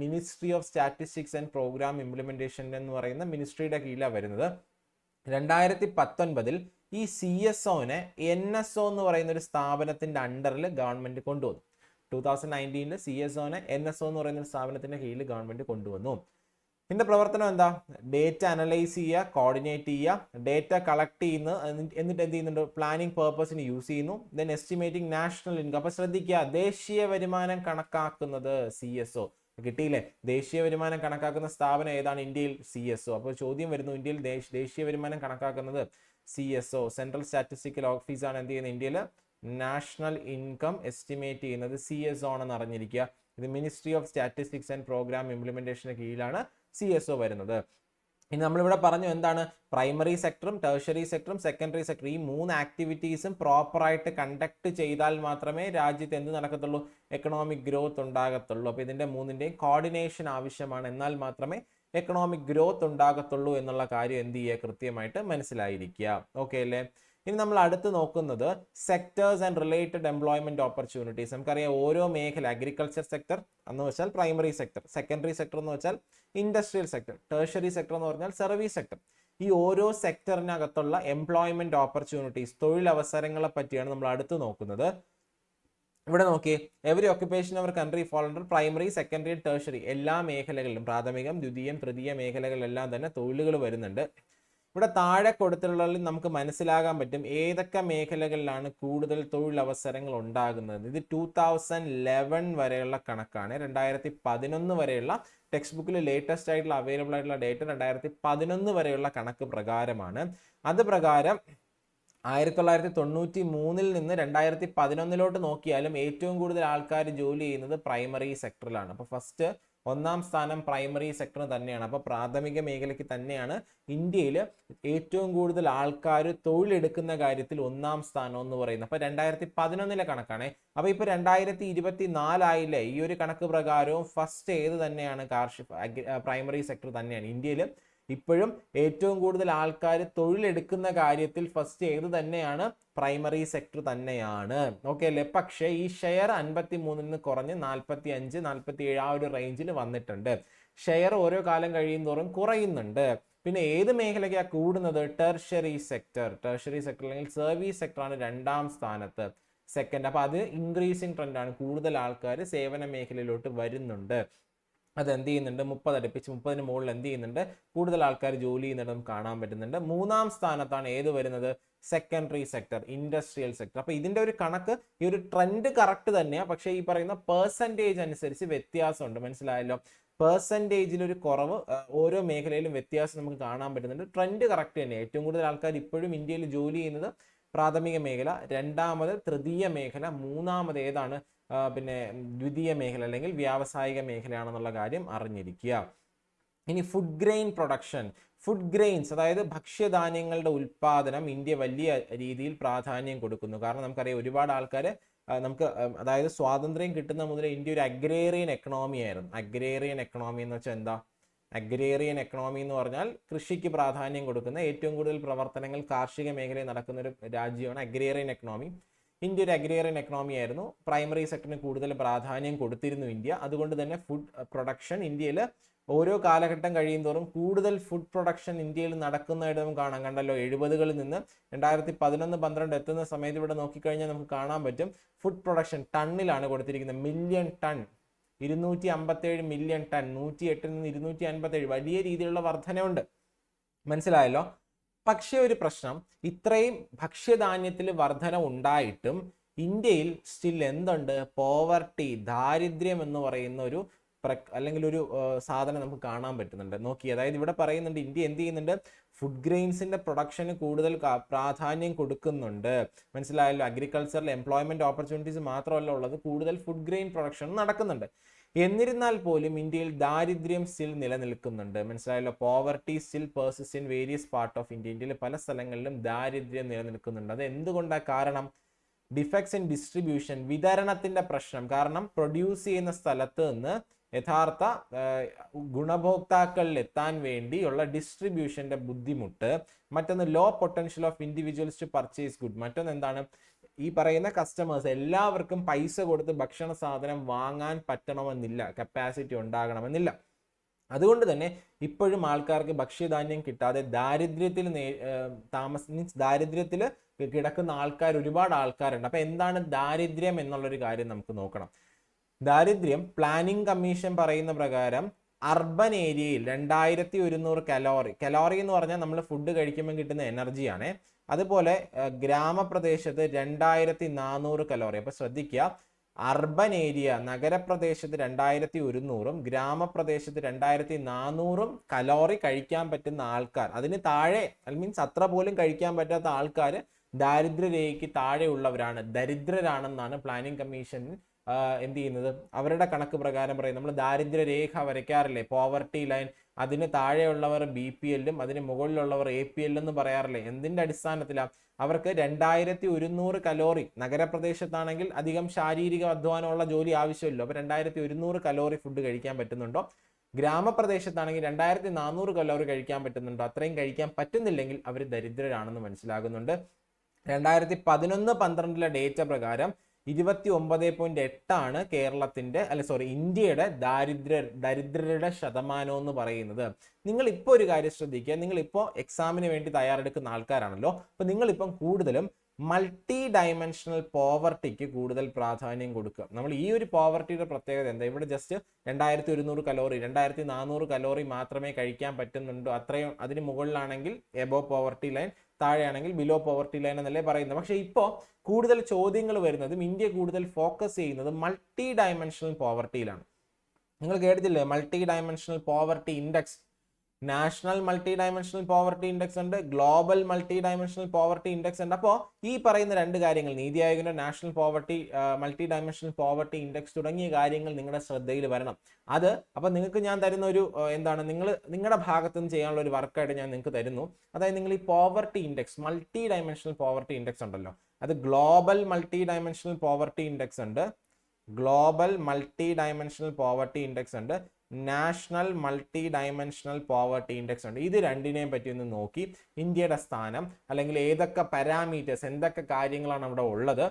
Ministry of statistics and Programme Implementation എന്ന് പറയുന്ന മിനിസ്ട്രിയുടെ കീഴിലാണ് വരുന്നത്. 2019 ഈ CSOനെ NSO എന്ന് പറയുന്ന ഒരു സ്ഥാപനത്തിന്റെ അണ്ടറിൽ ഗവൺമെന്റ് കൊണ്ടുവന്നു. 2019 CSOനെ NSO എന്ന് പറയുന്ന ഒരു സ്ഥാപനത്തിന്റെ കീഴിൽ ഗവൺമെന്റ് കൊണ്ടുവന്നു. ഇതിന്റെ പ്രവർത്തനം എന്താ? ഡേറ്റ അനലൈസ് ചെയ്യുക, കോർഡിനേറ്റ് ചെയ്യുക, ഡേറ്റ കളക്ട് ചെയ്യുന്ന, എന്നിട്ട് എന്ത് ചെയ്യുന്നുണ്ട്, പ്ലാനിങ് പേർപ്പസിന് യൂസ് ചെയ്യുന്നു. Then estimating national income. അപ്പൊ ശ്രദ്ധിക്കുക, ദേശീയ വരുമാനം കണക്കാക്കുന്നത് CSO. കിട്ടിയില്ലേ? ദേശീയ വരുമാനം കണക്കാക്കുന്ന സ്ഥാപനം ഏതാണ് ഇന്ത്യയിൽ? CSO. അപ്പോൾ ചോദ്യം വരുന്നു, ഇന്ത്യയിൽ ദേശീയ വരുമാനം കണക്കാക്കുന്നത് CSO, സെൻട്രൽ സ്റ്റാറ്റിസ്റ്റിക്കൽ ഓഫീസാണ് എന്ത് ചെയ്യുന്നത് ഇന്ത്യയിൽ നാഷണൽ ഇൻകം എസ്റ്റിമേറ്റ് ചെയ്യുന്നത് CSO ആണെന്ന് അറിഞ്ഞിരിക്കുക. ഇത് ministry of statistics and programme ഇംപ്ലിമെന്റേഷന് കീഴിലാണ് CSO വരുന്നത്. ഇനി നമ്മളിവിടെ പറഞ്ഞു എന്താണ്, പ്രൈമറി സെക്ടറും ടെർഷറി സെക്ടറും സെക്കൻഡറി സെക്ടർ, ഈ 3 ആക്ടിവിറ്റീസും പ്രോപ്പറായിട്ട് കണ്ടക്ട് ചെയ്താൽ മാത്രമേ രാജ്യത്ത് എന്ത് നടക്കത്തുള്ളൂ, എക്കണോമിക് ഗ്രോത്ത് ഉണ്ടാകത്തുള്ളൂ. അപ്പോൾ ഇതിന്റെ 3ന്റെയും കോർഡിനേഷൻ ആവശ്യമാണ്. എന്നാൽ മാത്രമേ എക്കണോമിക് ഗ്രോത്ത് ഉണ്ടാകത്തുള്ളൂ എന്നുള്ള കാര്യം എന്ത് ചെയ്യുക, കൃത്യമായിട്ട് മനസ്സിലായിരിക്കുക. ഓക്കെ അല്ലേ? ഇനി നമ്മൾ അടുത്ത് നോക്കുന്നത് sectors and related employment opportunities. നമുക്കറിയാം ഓരോ മേഖല, അഗ്രികൾച്ചർ സെക്ടർ എന്ന് വെച്ചാൽ പ്രൈമറി സെക്ടർ, സെക്കൻഡറി സെക്ടർ എന്ന് വെച്ചാൽ ഇൻഡസ്ട്രിയൽ സെക്ടർ, ടെർഷറി സെക്ടർ എന്ന് പറഞ്ഞാൽ സർവീസ് സെക്ടർ. ഈ ഓരോ സെക്ടറിനകത്തുള്ള എംപ്ലോയ്മെന്റ് ഓപ്പർച്യൂണിറ്റീസ്, തൊഴിലവസരങ്ങളെ പറ്റിയാണ് നമ്മൾ അടുത്ത് നോക്കുന്നത്. ഇവിടെ നോക്കിയേ, every occupation our country fall under primary, secondary, tertiary, എല്ലാ മേഖലകളിലും പ്രാഥമികം, ദ്വിതീയം, തൃതീയ മേഖലകളിലെല്ലാം തന്നെ തൊഴിലുകൾ വരുന്നുണ്ട്. ഇവിടെ താഴെ കൊടുത്തിട്ടുള്ളതിൽ നമുക്ക് മനസ്സിലാകാൻ പറ്റും ഏതൊക്കെ മേഖലകളിലാണ് കൂടുതൽ തൊഴിലവസരങ്ങൾ ഉണ്ടാകുന്നത്. ഇത് 2011 വരെയുള്ള കണക്കാണ്. 2011 വരെയുള്ള ടെക്സ്റ്റ് ബുക്കിൽ ലേറ്റസ്റ്റ് ആയിട്ടുള്ള അവൈലബിൾ ആയിട്ടുള്ള ഡേറ്റ 2011 വരെയുള്ള കണക്ക് പ്രകാരമാണ്. അത് പ്രകാരം 1993 നിന്ന് 2011 നോക്കിയാലും ഏറ്റവും കൂടുതൽ ആൾക്കാർ ജോലി ചെയ്യുന്നത് പ്രൈമറി സെക്ടറിലാണ്. അപ്പോൾ ഫസ്റ്റ് 1ാം സ്ഥാനം പ്രൈമറി സെക്ടർ തന്നെയാണ്. അപ്പോൾ പ്രാഥമിക മേഖലയ്ക്ക് തന്നെയാണ് ഇന്ത്യയിൽ ഏറ്റവും കൂടുതൽ ആൾക്കാർ തൊഴിലെടുക്കുന്ന കാര്യത്തിൽ 1ാം സ്ഥാനം എന്ന് പറയുന്നത്. അപ്പോൾ 2011 കണക്കാണ്. അപ്പോൾ ഇപ്പോൾ 2024 ആയില്ലേ, ഈ ഒരു കണക്ക് പ്രകാരവും ഫസ്റ്റ് ഏത് തന്നെയാണ്, പ്രൈമറി സെക്ടർ തന്നെയാണ്. ഇന്ത്യയിൽ ഇപ്പോഴും ഏറ്റവും കൂടുതൽ ആൾക്കാർ തൊഴിലെടുക്കുന്ന കാര്യത്തിൽ ഫസ്റ്റ് ഏത് തന്നെയാണ്, പ്രൈമറി സെക്ടർ തന്നെയാണ്. ഓക്കെ അല്ലേ? പക്ഷേ ഈ ഷെയർ 53 നിന്ന് കുറഞ്ഞ് 45, 47 ആ ഒരു റേഞ്ചിൽ വന്നിട്ടുണ്ട്. ഷെയർ ഓരോ കാലം കഴിയും തോറും കുറയുന്നുണ്ട്. പിന്നെ ഏത് മേഖലയ്ക്കാണ് കൂടുന്നത്? Tertiary sector. ടെർഷറി സെക്ടർ അല്ലെങ്കിൽ സർവീസ് സെക്ടറാണ് 2ാം സ്ഥാനത്ത്, സെക്കൻഡ്. അപ്പോൾ അത് ഇൻക്രീസിങ് ട്രെൻഡാണ്. കൂടുതൽ ആൾക്കാർ സേവന മേഖലയിലോട്ട് വരുന്നുണ്ട്. അത് എന്ത് ചെയ്യുന്നുണ്ട്, 30 അടുപ്പിച്ച് 30-ന് മുകളിൽ എന്ത് ചെയ്യുന്നുണ്ട്, കൂടുതൽ ആൾക്കാർ ജോലി ചെയ്യുന്നുണ്ട് നമുക്ക് കാണാൻ പറ്റുന്നുണ്ട്. 3ാം സ്ഥാനത്താണ് ഏത് വരുന്നത്, സെക്കൻഡറി സെക്ടർ, ഇൻഡസ്ട്രിയൽ സെക്ടർ. അപ്പോൾ ഇതിന്റെ ഒരു കണക്ക്, ഈ ഒരു ട്രെൻഡ് കറക്റ്റ് തന്നെയാണ്. പക്ഷേ ഈ പറയുന്ന പെർസെൻറ്റേജ് അനുസരിച്ച് വ്യത്യാസമുണ്ട്. മനസ്സിലായല്ലോ? പെർസെൻറ്റേജിൽ ഒരു കുറവ് ഓരോ മേഖലയിലും വ്യത്യാസം നമുക്ക് കാണാൻ പറ്റുന്നുണ്ട്. ട്രെൻഡ് കറക്റ്റ് തന്നെ. ഏറ്റവും കൂടുതൽ ആൾക്കാർ ഇപ്പോഴും ഇന്ത്യയിൽ ജോലി ചെയ്യുന്നത് പ്രാഥമിക മേഖല, 2ാമത് തൃതീയ മേഖല, 3ാമത് ഏതാണ്, പിന്നെ ദ്വിതീയ മേഖല അല്ലെങ്കിൽ വ്യാവസായിക മേഖലയാണെന്നുള്ള കാര്യം അറിഞ്ഞിരിക്കുക. ഇനി food grain production. Food grains അതായത് ഭക്ഷ്യധാന്യങ്ങളുടെ ഉൽപാദനം ഇന്ത്യ വലിയ രീതിയിൽ പ്രാധാന്യം കൊടുക്കുന്നു. കാരണം നമുക്കറിയാം ഒരുപാട് ആൾക്കാർ നമുക്ക് അതായത് സ്വാതന്ത്ര്യം കിട്ടുന്ന മുതൽ ഇന്ത്യ ഒരു അഗ്രേറിയൻ എക്കണോമി ആയിരുന്നു. അഗ്രേറിയൻ എക്കണോമി എന്ന് വെച്ചാൽ എന്താ? അഗ്രേറിയൻ എക്കണോമി എന്ന് പറഞ്ഞാൽ കൃഷിക്ക് പ്രാധാന്യം കൊടുക്കുന്ന, ഏറ്റവും കൂടുതൽ പ്രവർത്തനങ്ങൾ കാർഷിക മേഖലയിൽ നടക്കുന്ന ഒരു രാജ്യമാണ് അഗ്രേറിയൻ എക്കണോമി. ഇന്ത്യ ഒരു അഗ്രേറിയൻ എക്കണോമി ആയിരുന്നു. പ്രൈമറി സെക്ടറിന് കൂടുതൽ പ്രാധാന്യം കൊടുത്തിരുന്നു ഇന്ത്യ. അതുകൊണ്ട് തന്നെ ഫുഡ് പ്രൊഡക്ഷൻ ഇന്ത്യയിൽ ഓരോ കാലഘട്ടം കഴിയും തോറും കൂടുതൽ ഫുഡ് പ്രൊഡക്ഷൻ ഇന്ത്യയിൽ നടക്കുന്നതായിട്ട് നമുക്ക് കാണാം. കണ്ടല്ലോ, 70കളിൽ നിന്ന് 2011-12 എത്തുന്ന സമയത്ത് ഇവിടെ നോക്കിക്കഴിഞ്ഞാൽ നമുക്ക് കാണാൻ പറ്റും ഫുഡ് പ്രൊഡക്ഷൻ ടണ്ണിലാണ് കൊടുത്തിരിക്കുന്നത്. മില്യൺ ടൺ, 257 മില്യൺ ടൺ, 108 നിന്ന് 257, വലിയ രീതിയിലുള്ള വർധനയുണ്ട്. മനസ്സിലായല്ലോ? പക്ഷേ ഒരു പ്രശ്നം, ഇത്രയും ഭക്ഷ്യധാന്യത്തിൽ വർധന ഉണ്ടായിട്ടും ഇന്ത്യയിൽ സ്റ്റിൽ എന്തുണ്ട്? പോവർട്ടി, ദാരിദ്ര്യം എന്ന് പറയുന്ന ഒരു അല്ലെങ്കിൽ ഒരു സാധനം നമുക്ക് കാണാൻ പറ്റുന്നുണ്ട്. നോക്കി, അതായത് ഇവിടെ പറയുന്നുണ്ട് ഇന്ത്യ എന്ത് ചെയ്യുന്നുണ്ട്? ഫുഡ് ഗ്രെയിൻസിന്റെ പ്രൊഡക്ഷന് കൂടുതൽ പ്രാധാന്യം കൊടുക്കുന്നുണ്ട്. മനസ്സിലായല്ലോ? അഗ്രികൾച്ചറൽ എംപ്ലോയ്മെന്റ് ഓപ്പർച്യൂണിറ്റീസ് മാത്രമല്ല ഉള്ളത്, കൂടുതൽ ഫുഡ് ഗ്രെയിൻ പ്രൊഡക്ഷൻ നടക്കുന്നുണ്ട്. എന്നിരുന്നാൽ പോലും ഇന്ത്യയിൽ ദാരിദ്ര്യം സ്റ്റിൽ നിലനിൽക്കുന്നുണ്ട്. മനസ്സിലായല്ലോ? Poverty still persist in various part of India. ഇന്ത്യയിലെ പല സ്ഥലങ്ങളിലും ദാരിദ്ര്യം നിലനിൽക്കുന്നുണ്ട്. അത് എന്തുകൊണ്ടാണ് കാരണം? ഡിഫക്ട്സ് ഇൻ ഡിസ്ട്രിബ്യൂഷൻ, വിതരണത്തിന്റെ പ്രശ്നം. കാരണം പ്രൊഡ്യൂസ് ചെയ്യുന്ന സ്ഥലത്ത് നിന്ന് യഥാർത്ഥ ഗുണഭോക്താക്കളിൽ എത്താൻ വേണ്ടിയുള്ള ഡിസ്ട്രിബ്യൂഷന്റെ ബുദ്ധിമുട്ട്. മറ്റൊന്ന് low potential of individuals to purchase good. മറ്റൊന്ന് എന്താണ്? ഈ പറയുന്ന കസ്റ്റമേഴ്സ് എല്ലാവർക്കും പൈസ കൊടുത്ത് ഭക്ഷണ സാധനം വാങ്ങാൻ പറ്റണമെന്നില്ല, കപ്പാസിറ്റി ഉണ്ടാകണമെന്നില്ല. അതുകൊണ്ട് തന്നെ ഇപ്പോഴും ആൾക്കാർക്ക് ഭക്ഷ്യധാന്യം കിട്ടാതെ ദാരിദ്ര്യത്തിൽ ദാരിദ്ര്യത്തിൽ കിടക്കുന്ന ആൾക്കാർ, ഒരുപാട് ആൾക്കാരുണ്ട്. അപ്പൊ എന്താണ് ദാരിദ്ര്യം എന്നുള്ളൊരു കാര്യം നമുക്ക് നോക്കണം. ദാരിദ്ര്യം പ്ലാനിംഗ് കമ്മീഷൻ പറയുന്ന പ്രകാരം അർബൻ ഏരിയയിൽ 2100 കലോറി എന്ന് പറഞ്ഞാൽ നമ്മൾ ഫുഡ് കഴിക്കുമ്പോൾ കിട്ടുന്ന എനർജിയാണ്. അതുപോലെ ഗ്രാമപ്രദേശത്ത് 2400 കലോറി. അപ്പൊ ശ്രദ്ധിക്കുക, അർബൻ ഏരിയ നഗരപ്രദേശത്ത് 2100 ഗ്രാമപ്രദേശത്ത് 2400 കലോറി കഴിക്കാൻ പറ്റുന്ന ആൾക്കാർ, അതിന് താഴെ മീൻസ് അത്ര പോലും കഴിക്കാൻ പറ്റാത്ത ആൾക്കാർ ദാരിദ്ര്യരേഖയ്ക്ക് താഴെയുള്ളവരാണ്, ദരിദ്രരാണെന്നാണ് പ്ലാനിംഗ് കമ്മീഷൻ എന്ത് ചെയ്യുന്നത്? അവരുടെ കണക്ക് പ്രകാരം പറയും. നമ്മൾ ദാരിദ്ര്യരേഖ വരയ്ക്കാറില്ലേ, പോവർട്ടി ലൈൻ, അതിന് താഴെയുള്ളവർ BPL-ഉം അതിന് മുകളിലുള്ളവർ APL എന്ന് പറയാറില്ലേ? എന്തിന്റെ അടിസ്ഥാനത്തിലാണ്? അവർക്ക് 2100 കലോറി, നഗരപ്രദേശത്താണെങ്കിൽ അധികം ശാരീരിക അധ്വാനമുള്ള ജോലി ആവശ്യമില്ല, അപ്പൊ 2100 കലോറി ഫുഡ് കഴിക്കാൻ പറ്റുന്നുണ്ടോ? ഗ്രാമപ്രദേശത്താണെങ്കിൽ 2400 കലോറി കഴിക്കാൻ പറ്റുന്നുണ്ടോ? അത്രയും കഴിക്കാൻ പറ്റുന്നില്ലെങ്കിൽ അവർ ദരിദ്രരാണെന്ന് മനസ്സിലാകുന്നുണ്ട്. 2011-12 ഡേറ്റ പ്രകാരം 29.8 കേരളത്തിന്റെ ഇന്ത്യയുടെ ദരിദ്രരുടെ ശതമാനം എന്ന് പറയുന്നത്. നിങ്ങൾ ഇപ്പോൾ ഒരു കാര്യം ശ്രദ്ധിക്കുക, നിങ്ങൾ ഇപ്പോൾ എക്സാമിന് വേണ്ടി തയ്യാറെടുക്കുന്ന ആൾക്കാരാണല്ലോ. അപ്പൊ നിങ്ങളിപ്പം കൂടുതലും മൾട്ടി ഡയമെൻഷണൽ പോവർട്ടിക്ക് കൂടുതൽ പ്രാധാന്യം കൊടുക്കുക. നമ്മൾ ഈ ഒരു പോവർട്ടിയുടെ പ്രത്യേകത എന്താ? ഇവിടെ ജസ്റ്റ് 2100 കലോറി 2400 കലോറി മാത്രമേ കഴിക്കാൻ പറ്റുന്നുണ്ടോ, അത്രയും അതിന് മുകളിലാണെങ്കിൽ എബോവ് പോവർട്ടി ലൈൻ, താഴെയാണെങ്കിൽ ബിലോ പോവർട്ടി ലൈൻ എന്നല്ലേ പറയുന്നത്. പക്ഷെ ഇപ്പോൾ കൂടുതൽ ചോദ്യങ്ങൾ വരുന്നതും ഇന്ത്യ കൂടുതൽ ഫോക്കസ് ചെയ്യുന്നത് മൾട്ടി ഡയമെൻഷണൽ പോവർട്ടിയിലാണ്. നിങ്ങൾ കേട്ടിട്ടില്ലേ multi dimensional poverty index? National multi dimensional poverty index ഉണ്ട്, global multi dimensional poverty index ഉണ്ട്. അപ്പോൾ ഈ പറയുന്ന രണ്ട് കാര്യങ്ങൾ, നീതി ആയോഗിന്റെ national poverty multi dimensional poverty index തുടങ്ങിയ കാര്യങ്ങൾ നിങ്ങളുടെ ശ്രദ്ധയിൽ വരണം. അത് അപ്പൊ നിങ്ങൾക്ക് ഞാൻ തരുന്ന ഒരു എന്താണ്, നിങ്ങളുടെ ഭാഗത്ത് നിന്ന് ചെയ്യാനുള്ള ഒരു വർക്കായിട്ട് ഞാൻ നിങ്ങൾക്ക് തരുന്നു. അതായത് നിങ്ങൾ ഈ poverty index, multi dimensional poverty index ഉണ്ടല്ലോ, അത് global multi dimensional poverty index ഉണ്ട്, global multi dimensional poverty index ഉണ്ട്, national multi dimensional poverty index ഉണ്ട്. ഇത് രണ്ടിനെയും പറ്റി ഒന്ന് നോക്കി ഇന്ത്യയുടെ സ്ഥാനം, അല്ലെങ്കിൽ ഏതൊക്കെ പാരാമീറ്റേഴ്സ്, എന്തൊക്കെ കാര്യങ്ങളാണ് അവിടെ ഉള്ളത്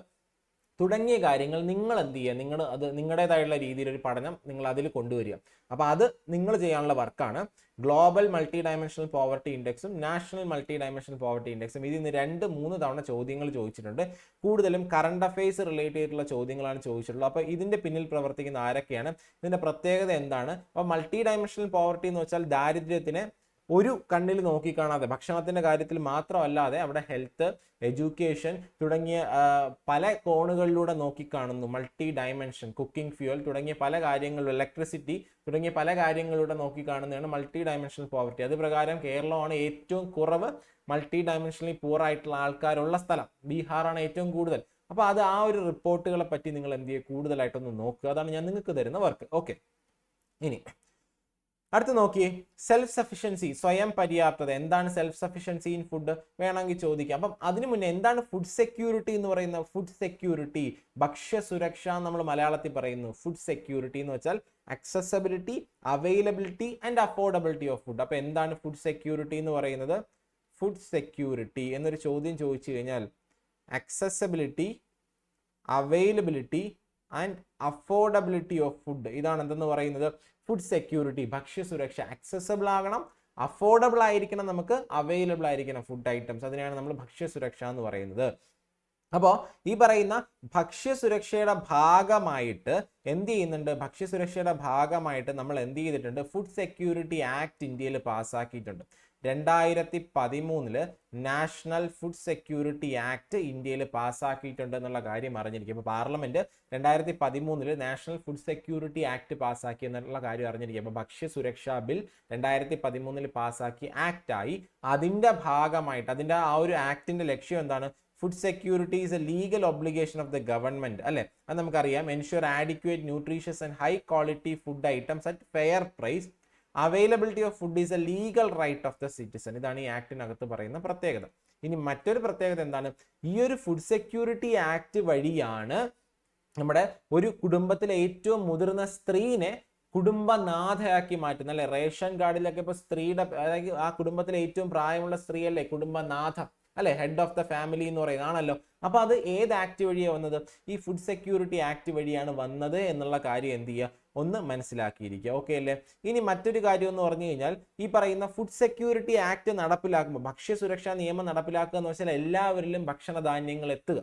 തുടങ്ങിയ കാര്യങ്ങൾ നിങ്ങൾ എന്ത് ചെയ്യുക, നിങ്ങൾ അത് നിങ്ങളുടേതായുള്ള രീതിയിൽ ഒരു പഠനം നിങ്ങൾ അതിൽ കൊണ്ടുവരിക. അപ്പോൾ അത് നിങ്ങൾ ചെയ്യാനുള്ള വർക്കാണ്. ഗ്ലോബൽ മൾട്ടി ഡയമെൻഷണൽ പോവർട്ടി ഇൻഡെക്സും നാഷണൽ മൾട്ടി ഡയമെൻഷണൽ പോവർട്ടി ഇൻഡെക്സും ഇതിൽ നിന്ന് 2-3 തവണ ചോദ്യങ്ങൾ ചോദിച്ചിട്ടുണ്ട്. കൂടുതലും കറണ്ട് അഫയേഴ്സ് റിലേറ്റ് ചെയ്തിട്ടുള്ള ചോദ്യങ്ങളാണ് ചോദിച്ചിട്ടുള്ളത്. അപ്പോൾ ഇതിന്റെ പിന്നിൽ പ്രവർത്തിക്കുന്ന ആരൊക്കെയാണ്, ഇതിന്റെ പ്രത്യേകത എന്താണ്? അപ്പോൾ മൾട്ടി ഡയമെൻഷണൽ പോവർട്ടി എന്ന് വെച്ചാൽ ദാരിദ്ര്യത്തിന് ഒരു കണ്ണിൽ നോക്കിക്കാണാതെ, ഭക്ഷണത്തിന്റെ കാര്യത്തിൽ മാത്രമല്ലാതെ അവിടെ ഹെൽത്ത്, എഡ്യൂക്കേഷൻ തുടങ്ങിയ പല കോണുകളിലൂടെ നോക്കിക്കാണുന്നു. മൾട്ടി ഡയമെൻഷൻ, കുക്കിംഗ് ഫ്യൂവൽ തുടങ്ങിയ പല കാര്യങ്ങളിലും, ഇലക്ട്രിസിറ്റി തുടങ്ങിയ പല കാര്യങ്ങളിലൂടെ നോക്കിക്കാണുന്നതാണ് മൾട്ടി ഡയമെൻഷണൽ പോവർട്ടി. അത് പ്രകാരം കേരളമാണ് ഏറ്റവും കുറവ് മൾട്ടി ഡയമെൻഷനലി പൂർ ആയിട്ടുള്ള ആൾക്കാരുള്ള സ്ഥലം, ബീഹാറാണ് ഏറ്റവും കൂടുതൽ. അപ്പോൾ അത് ആ ഒരു റിപ്പോർട്ടുകളെ പറ്റി നിങ്ങൾ എന്ത് ചെയ്യുക, കൂടുതലായിട്ടൊന്ന് നോക്കുക. അതാണ് ഞാൻ നിങ്ങൾക്ക് തരുന്ന വർക്ക്. ഓക്കെ, ഇനി അടുത്ത് നോക്കിയേ, സെൽഫ് സഫിഷ്യൻസി, സ്വയം പര്യാപ്തത. എന്താണ് സെൽഫ് സഫിഷ്യൻസി ഇൻ ഫുഡ് വേണമെങ്കിൽ ചോദിക്കാം. അപ്പം അതിനു മുന്നേ എന്താണ് ഫുഡ് സെക്യൂരിറ്റി എന്ന് പറയുന്നത്? ഫുഡ് സെക്യൂരിറ്റി, ഭക്ഷ്യസുരക്ഷ നമ്മൾ മലയാളത്തിൽ പറയുന്നു. ഫുഡ് സെക്യൂരിറ്റി എന്ന് വെച്ചാൽ accessibility, availability and affordability of food. അപ്പൊ എന്താണ് ഫുഡ് സെക്യൂരിറ്റി എന്ന് പറയുന്നത്? ഫുഡ് സെക്യൂരിറ്റി എന്നൊരു ചോദ്യം ചോദിച്ചു കഴിഞ്ഞാൽ accessibility, availability and affordability of food, ഇതാണ് എന്തെന്ന് പറയുന്നത് ഫുഡ് സെക്യൂരിറ്റി. ഭക്ഷ്യസുരക്ഷ, അക്സസബിൾ ആകണം, അഫോർഡബിൾ ആയിരിക്കണം, നമുക്ക് അവൈലബിൾ ആയിരിക്കണം ഫുഡ് ഐറ്റംസ്, അതിനെയാണ് നമ്മൾ ഭക്ഷ്യസുരക്ഷ എന്ന് പറയുന്നത്. അപ്പോൾ ഈ പറയുന്ന ഭക്ഷ്യസുരക്ഷയുടെ ഭാഗമായിട്ട് എന്ത് ചെയ്യുന്നുണ്ട്? ഭക്ഷ്യസുരക്ഷയുടെ ഭാഗമായിട്ട് നമ്മൾ എന്ത് ചെയ്തിട്ടുണ്ട്? ഫുഡ് സെക്യൂരിറ്റി ആക്ട് ഇന്ത്യയിൽ പാസ്സാക്കിയിട്ടുണ്ട്. 2013 നാഷണൽ ഫുഡ് സെക്യൂരിറ്റി ആക്ട് ഇന്ത്യയിൽ പാസ്സാക്കിയിട്ടുണ്ട് എന്നുള്ള കാര്യം അറിഞ്ഞിരിക്കും. അപ്പോൾ parliament 2013 national food security act പാസ്സാക്കി എന്നുള്ള കാര്യം അറിഞ്ഞിരിക്കും. അപ്പോൾ ഭക്ഷ്യസുരക്ഷാ ബിൽ 2013 പാസ്സാക്കി ആക്ടായി. അതിന്റെ ഭാഗമായിട്ട് അതിന്റെ ആ ഒരു ആക്ടിന്റെ ലക്ഷ്യം എന്താണ്? Food security is a legal obligation of the government അല്ലെ, അത് നമുക്കറിയാം. Ensure adequate nutritious and high quality food items at fair price. Availability of food is a legal right of the citizen. ഇതാണ് ഈ ആക്ടിനകത്ത് പറയുന്ന പ്രത്യേകത. ഇനി മറ്റൊരു പ്രത്യേകത എന്താണ്? ഈ ഒരു ഫുഡ് സെക്യൂരിറ്റി ആക്ട് വഴിയാണ് നമ്മുടെ ഒരു കുടുംബത്തിലെ ഏറ്റവും മുതിർന്ന സ്ത്രീനെ കുടുംബനാഥയാക്കി മാറ്റുന്നത് അല്ലെ. റേഷൻ കാർഡിലൊക്കെ ഇപ്പൊ സ്ത്രീയുടെ, അതായത് ആ കുടുംബത്തിലെ ഏറ്റവും പ്രായമുള്ള സ്ത്രീയല്ലേ കുടുംബനാഥ അല്ലെ, ഹെഡ് ഓഫ് ദ ഫാമിലി എന്ന് പറയുന്നതാണല്ലോ. അപ്പൊ അത് ഏത് ആക്ട് വഴിയാണ് വന്നത്? ഈ ഫുഡ് സെക്യൂരിറ്റി ആക്ട് വഴിയാണ് വന്നത് എന്നുള്ള കാര്യം എന്ത് ചെയ്യുക, ഒന്ന് മനസ്സിലാക്കിയിരിക്കുക. ഓക്കെ അല്ലേ? ഇനി മറ്റൊരു കാര്യം എന്ന് പറഞ്ഞു കഴിഞ്ഞാൽ, ഈ പറയുന്ന ഫുഡ് സെക്യൂരിറ്റി ആക്ട് നടപ്പിലാക്കുമ്പോൾ, ഭക്ഷ്യസുരക്ഷാ നിയമം നടപ്പിലാക്കുക എന്ന് വെച്ചാൽ എല്ലാവരിലും ഭക്ഷണധാന്യങ്ങൾ എത്തുക.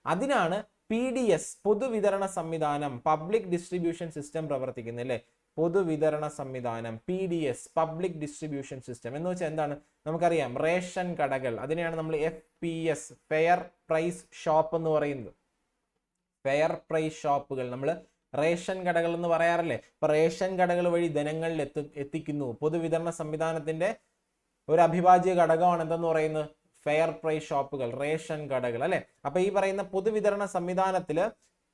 അതിനാണ് PDS പൊതുവിതരണ സംവിധാനം, പബ്ലിക് ഡിസ്ട്രിബ്യൂഷൻ സിസ്റ്റം പ്രവർത്തിക്കുന്നത് അല്ലേ. പൊതുവിതരണ സംവിധാനം, PDS പബ്ലിക് ഡിസ്ട്രിബ്യൂഷൻ സിസ്റ്റം എന്ന് വെച്ചാൽ എന്താണ്? നമുക്കറിയാം റേഷൻ കടകൾ, അതിനെയാണ് നമ്മൾ FPS ഫെയർ പ്രൈസ് ഷോപ്പ് എന്ന് പറയുന്നത്. ഫെയർ പ്രൈസ് ഷോപ്പുകൾ നമ്മൾ റേഷൻ കടകൾ എന്ന് പറയാറില്ലേ. ഇപ്പൊ റേഷൻ കടകൾ വഴി ജനങ്ങളിൽ എത്തിക്കുന്നു. പൊതുവിതരണ സംവിധാനത്തിന്റെ ഒരു അവിഭാജ്യ ഘടകമാണ് എന്തെന്ന് പറയുന്നത്? ഫെയർ പ്രൈസ് ഷോപ്പുകൾ, റേഷൻ കടകൾ അല്ലെ. അപ്പൊ ഈ പറയുന്ന പൊതുവിതരണ സംവിധാനത്തില്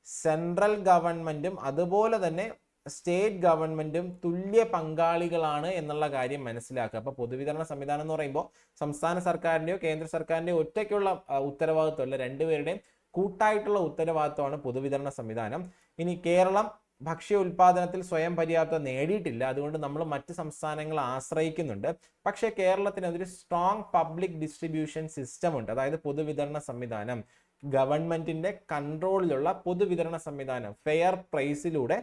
സെൻട്രൽ ഗവൺമെന്റും അതുപോലെ തന്നെ സ്റ്റേറ്റ് ഗവൺമെന്റും തുല്യ പങ്കാളികളാണ് എന്നുള്ള കാര്യം മനസ്സിലാക്കുക. അപ്പൊ പൊതുവിതരണ സംവിധാനം എന്ന് പറയുമ്പോൾ സംസ്ഥാന സർക്കാരിന്റെയോ കേന്ദ്ര സർക്കാരിന്റെയോ ഒറ്റയ്ക്കുള്ള ഉത്തരവാദിത്വമല്ല, രണ്ടുപേരുടെയും കൂട്ടായിട്ടുള്ള ഉത്തരവാദിത്വമാണ് പൊതുവിതരണ സംവിധാനം. ഇനി കേരളം ഭക്ഷ്യ ഉൽപാദനത്തിൽ സ്വയം പര്യാപ്തത നേടിയിട്ടില്ല, അതുകൊണ്ട് നമ്മൾ മറ്റ് സംസ്ഥാനങ്ങളെ ആശ്രയിക്കുന്നുണ്ട്. പക്ഷേ കേരളത്തിന് അതൊരു സ്ട്രോങ് പബ്ലിക് ഡിസ്ട്രിബ്യൂഷൻ സിസ്റ്റം ഉണ്ട്. അതായത് പൊതുവിതരണ സംവിധാനം, ഗവൺമെന്റിന്റെ കൺട്രോളിലുള്ള പൊതുവിതരണ സംവിധാനം, ഫെയർ പ്രൈസിലൂടെ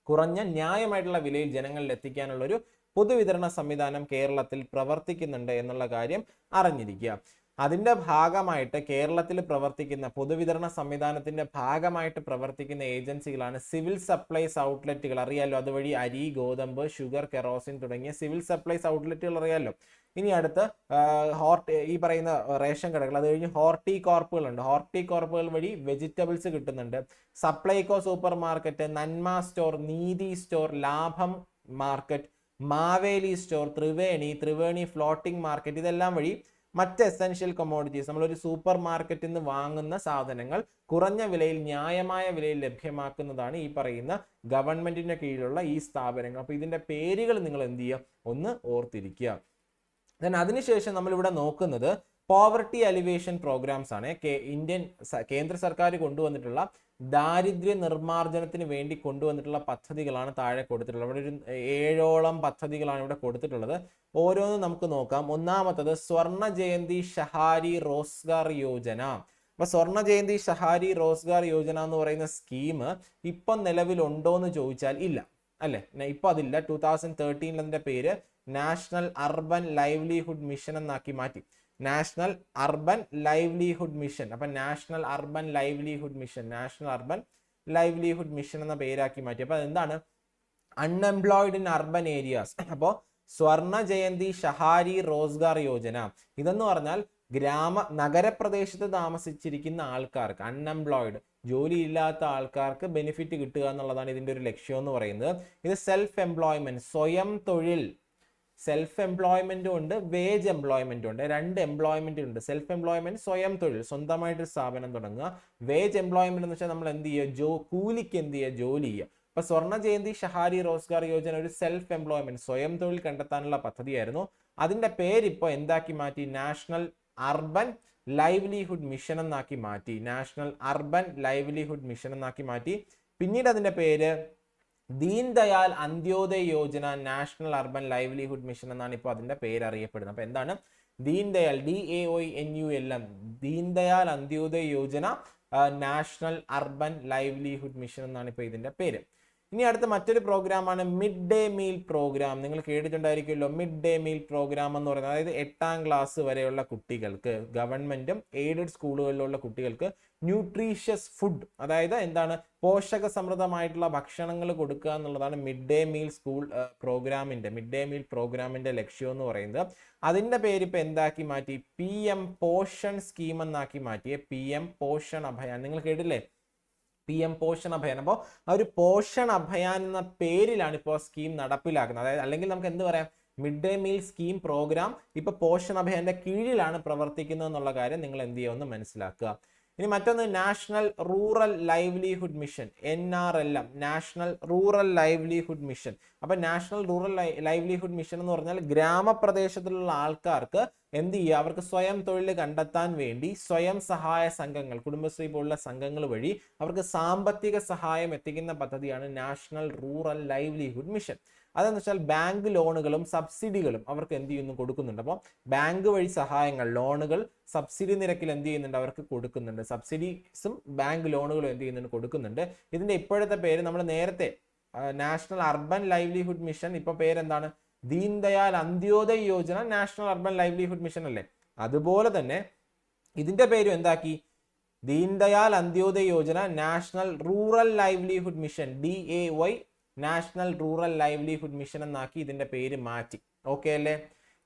കുറഞ്ഞ ന്യായമായിട്ടുള്ള വിലയിൽ ജനങ്ങളിൽ എത്തിക്കാനുള്ള ഒരു പൊതുവിതരണ സംവിധാനം കേരളത്തിൽ പ്രവർത്തിക്കുന്നുണ്ട് എന്നുള്ള കാര്യം അറിഞ്ഞിരിക്കുക. അതിന്റെ ഭാഗമായിട്ട് കേരളത്തിൽ പ്രവർത്തിക്കുന്ന പൊതുവിതരണ സംവിധാനത്തിന്റെ ഭാഗമായിട്ട് പ്രവർത്തിക്കുന്ന ഏജൻസികളാണ് സിവിൽ സപ്ലൈസ് ഔട്ട്ലെറ്റുകൾ. അറിയാലോ, അതുവഴി അരി, ഗോതമ്പ്, ഷുഗർ, കെറോസിൻ തുടങ്ങിയ സിവിൽ സപ്ലൈസ് ഔട്ട്ലെറ്റുകൾ അറിയാലോ. ഇനി അടുത്ത് ഈ പറയുന്ന റേഷൻ കടകൾ, അത് കഴിഞ്ഞ് ഹോർട്ടി കോർപ്പുകൾ ഉണ്ട്. ഹോർട്ടി കോർപ്പുകൾ വഴി വെജിറ്റബിൾസ് കിട്ടുന്നുണ്ട്. സപ്ലൈകോ സൂപ്പർ മാർക്കറ്റ്, നന്മ സ്റ്റോർ, നീതി സ്റ്റോർ, ലാഭം market, Maveli store, Triveni floating market, ഇതെല്ലാം വഴി മറ്റ് എസെൻഷ്യൽ കൊമോഡിറ്റീസ്, നമ്മളൊരു സൂപ്പർ മാർക്കറ്റിൽ നിന്ന് വാങ്ങുന്ന സാധനങ്ങൾ കുറഞ്ഞ വിലയിൽ, ന്യായമായ വിലയിൽ ലഭ്യമാക്കുന്നതാണ് ഈ പറയുന്ന ഗവൺമെന്റിന്റെ കീഴിലുള്ള ഈ സ്ഥാപനങ്ങൾ. അപ്പൊ ഇതിന്റെ പേരുകൾ നിങ്ങൾ എന്ത് ചെയ്യുക, ഒന്ന് ഓർത്തിരിക്കുക. അതിനുശേഷം നമ്മളിവിടെ നോക്കുന്നത് പോവർട്ടി അലിവേഷൻ പ്രോഗ്രാംസ് ആണ്. കേന്ദ്ര സർക്കാർ കൊണ്ടുവന്നിട്ടുള്ള ദാരിദ്ര്യ നിർമ്മാർജ്ജനത്തിന് വേണ്ടി കൊണ്ടുവന്നിട്ടുള്ള പദ്ധതികളാണ് താഴെ കൊടുത്തിട്ടുള്ളത്. ഇവിടെ ഒരു 7ഓളം പദ്ധതികളാണ് ഇവിടെ കൊടുത്തിട്ടുള്ളത്. ഓരോന്നും നമുക്ക് നോക്കാം. ഒന്നാമത്തത് സ്വർണ്ണ ജയന്തി ഷഹാരി റോസ്ഗാർ യോജന. അപ്പൊ സ്വർണ്ണ ജയന്തി ഷഹാരി റോസ്ഗാർ യോജന എന്ന് പറയുന്ന സ്കീം ഇപ്പം നിലവിലുണ്ടോ എന്ന് ചോദിച്ചാൽ ഇല്ല അല്ലെ. ഇപ്പൊ അതില്ല. 2013 അതിന്റെ പേര് നാഷണൽ അർബൻ ലൈവ്ലിഹുഡ് മിഷൻ എന്നാക്കി മാറ്റി. National urban livelihood mission. അപ്പൊ നാഷണൽ അർബൻ ലൈവ്ലിഹുഡ് മിഷൻ എന്ന പേരാക്കി മാറ്റി. അപ്പൊ എന്താണ്? Unemployed in urban areas. അപ്പോ സ്വർണ്ണ ജയന്തി ഷഹാരി റോസ്ഗാർ യോജന ഇതെന്ന് പറഞ്ഞാൽ നഗരപ്രദേശത്ത് താമസിച്ചിരിക്കുന്ന ആൾക്കാർക്ക്, അൺഎംപ്ലോയിഡ് ജോലിയില്ലാത്ത ആൾക്കാർക്ക് ബെനിഫിറ്റ് കിട്ടുക എന്നുള്ളതാണ് ഇതിന്റെ ഒരു ലക്ഷ്യം എന്ന് പറയുന്നത്. ഇത് സെൽഫ് എംപ്ലോയ്മെന്റ്, സ്വയം തൊഴിൽ, സെൽഫ് എംപ്ലോയ്മെന്റും ഉണ്ട്, വേജ് എംപ്ലോയ്മെന്റും ഉണ്ട്. രണ്ട് എംപ്ലോയ്മെന്റ് ഉണ്ട്. സെൽഫ് എംപ്ലോയ്മെന്റ് സ്വയം തൊഴിൽ, സ്വന്തമായിട്ട് സ്ഥാപനം തുടങ്ങുക. വേജ് എംപ്ലോയ്മെന്റ് എന്ന് വെച്ചാൽ നമ്മൾ എന്ത് ചെയ്യുക, കൂലിക്ക് എന്ത് ചെയ്യുക, ജോലി ചെയ്യുക. അപ്പൊ സ്വർണ്ണ ജയന്തി ഷഹാരി റോസ്ഗാർ യോജന ഒരു സെൽഫ് എംപ്ലോയ്മെന്റ്, സ്വയം തൊഴിൽ കണ്ടെത്താനുള്ള പദ്ധതിയായിരുന്നു. അതിന്റെ പേരിപ്പോ എന്താക്കി മാറ്റി? നാഷണൽ അർബൻ ലൈവ്ലിഹുഡ് മിഷൻ എന്നാക്കി മാറ്റി. നാഷണൽ അർബൻ ലൈവ്ലിഹുഡ് മിഷൻ എന്നാക്കി മാറ്റി. പിന്നീട് അതിന്റെ പേര് Deen Dayal Antyodaya Yojana national urban livelihood mission എന്നാണ് ഇപ്പോൾ അതിന്റെ പേര് അറിയപ്പെടുന്നത്. അപ്പൊ എന്താണ് Deen Dayal, DAONULM, Deen Dayal Antyodaya Yojana national urban livelihood mission എന്നാണ് ഇപ്പോൾ ഇതിന്റെ പേര്. ഇനി അടുത്ത മറ്റൊരു പ്രോഗ്രാമാണ് മിഡ് ഡേ മീൽ പ്രോഗ്രാം. നിങ്ങൾ കേട്ടിട്ടുണ്ടായിരിക്കുമല്ലോ മിഡ് ഡേ മീൽ പ്രോഗ്രാം എന്ന് പറയുന്നത്. അതായത് 8ാം ക്ലാസ് വരെയുള്ള കുട്ടികൾക്ക്, ഗവൺമെന്റും എയ്ഡഡ് സ്കൂളുകളിലുള്ള കുട്ടികൾക്ക് ന്യൂട്രീഷ്യസ് ഫുഡ്, അതായത് എന്താണ്, പോഷക സമൃദ്ധമായിട്ടുള്ള ഭക്ഷണങ്ങൾ കൊടുക്കുക എന്നുള്ളതാണ് മിഡ് ഡേ മീൽ പ്രോഗ്രാമിന്റെ ലക്ഷ്യം എന്ന് പറയുന്നത്. അതിന്റെ പേര് ഇപ്പൊ എന്താക്കി മാറ്റി? PM പോഷൻ സ്കീം എന്നാക്കി മാറ്റിയ PM പോഷൺ അഭയാൻ. നിങ്ങൾ കേട്ടില്ലേ PM പോഷൺ അഭയാൻ? അപ്പോൾ ആ ഒരു പോഷൺ അഭയാൻ എന്ന പേരിലാണ് ഇപ്പോൾ സ്കീം നടപ്പിലാക്കുന്നത്. അതായത് അല്ലെങ്കിൽ നമുക്ക് എന്ത് പറയാം, mid day meal scheme programme ഇപ്പൊ പോഷൺ അഭയാന്റെ കീഴിലാണ് പ്രവർത്തിക്കുന്നത് എന്നുള്ള കാര്യം നിങ്ങൾ എന്ത് ചെയ്യുമെന്ന് മനസ്സിലാക്കുക. ഇനി മറ്റൊന്ന് national rural livelihood mission, NRLM, national rural livelihood mission. അപ്പൊ നാഷണൽ റൂറൽ ലൈവ്ലിഹുഡ് മിഷൻ എന്ന് പറഞ്ഞാൽ ഗ്രാമപ്രദേശത്തിലുള്ള ആൾക്കാർക്ക് എന്ത് ചെയ്യുക, അവർക്ക് സ്വയം തൊഴിൽ കണ്ടെത്താൻ വേണ്ടി സ്വയം സഹായ സംഘങ്ങൾ, കുടുംബശ്രീ പോലുള്ള സംഘങ്ങൾ വഴി അവർക്ക് സാമ്പത്തിക സഹായം എത്തിക്കുന്ന പദ്ധതിയാണ് നാഷണൽ റൂറൽ ലൈവ്ലിഹുഡ് മിഷൻ. അതെന്ന് വെച്ചാൽ ബാങ്ക് ലോണുകളും സബ്സിഡികളും അവർക്ക് എന്ത് ചെയ്യുന്നു, കൊടുക്കുന്നുണ്ട്. അപ്പോൾ ബാങ്ക് വഴി സഹായങ്ങൾ, ലോണുകൾ സബ്സിഡി നിരക്കിൽ എന്ത് ചെയ്യുന്നുണ്ട്, അവർക്ക് കൊടുക്കുന്നുണ്ട്. സബ്സിഡീസും ബാങ്ക് ലോണുകളും എന്ത് ചെയ്യുന്നുണ്ട്, കൊടുക്കുന്നുണ്ട്. ഇതിന്റെ ഇപ്പോഴത്തെ പേര്, നമ്മൾ നേരത്തെ നാഷണൽ അർബൻ ലൈവ്ലിഹുഡ് മിഷൻ, ഇപ്പൊ പേരെന്താണ്, Deen Dayal Antyodaya Yojana national urban livelihood mission അല്ലേ. അതുപോലെ തന്നെ ഇതിന്റെ പേരും എന്താക്കി, Deen Dayal Antyodaya Yojana national rural livelihood mission, DAY national rural livelihood mission എന്നാക്കി ഇതിന്റെ പേര് മാറ്റി. ഓക്കെ അല്ലേ?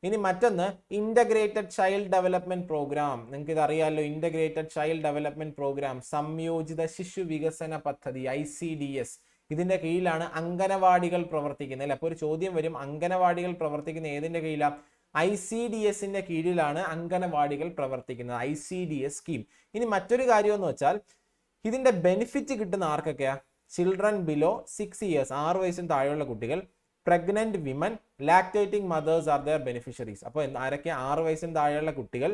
ഇനി മറ്റൊന്ന് ഇന്റഗ്രേറ്റഡ് ചൈൽഡ് ഡെവലപ്മെന്റ് പ്രോഗ്രാം. നിങ്ങൾക്ക് ഇത് അറിയാമല്ലോ, ഇന്റഗ്രേറ്റഡ് ചൈൽഡ് ഡെവലപ്മെന്റ് പ്രോഗ്രാം, സംയോജിത ശിശു വികസന പദ്ധതി, ICDS. ഇതിന്റെ കീഴിലാണ് അംഗനവാടികൾ പ്രവർത്തിക്കുന്നത് അല്ലെ. അപ്പോൾ ഒരു ചോദ്യം വരും, അംഗനവാടികൾ പ്രവർത്തിക്കുന്ന ഏതിന്റെ കീഴിലാണ്? ICDSന്റെ കീഴിലാണ് അംഗനവാടികൾ പ്രവർത്തിക്കുന്നത്, ICDS സ്കീം. ഇനി മറ്റൊരു കാര്യം എന്ന് വെച്ചാൽ ഇതിന്റെ ബെനിഫിറ്റ് കിട്ടുന്ന ആർക്കൊക്കെയാ? ചിൽഡ്രൻ ബിലോ 6 ഇയേഴ്സ്, 6 വയസ്സിന് താഴെയുള്ള കുട്ടികൾ, pregnant women, lactating mothers are their beneficiaries. അപ്പോൾ ആരൊക്കെ? 6 വയസ്സിന് താഴെയുള്ള കുട്ടികൾ,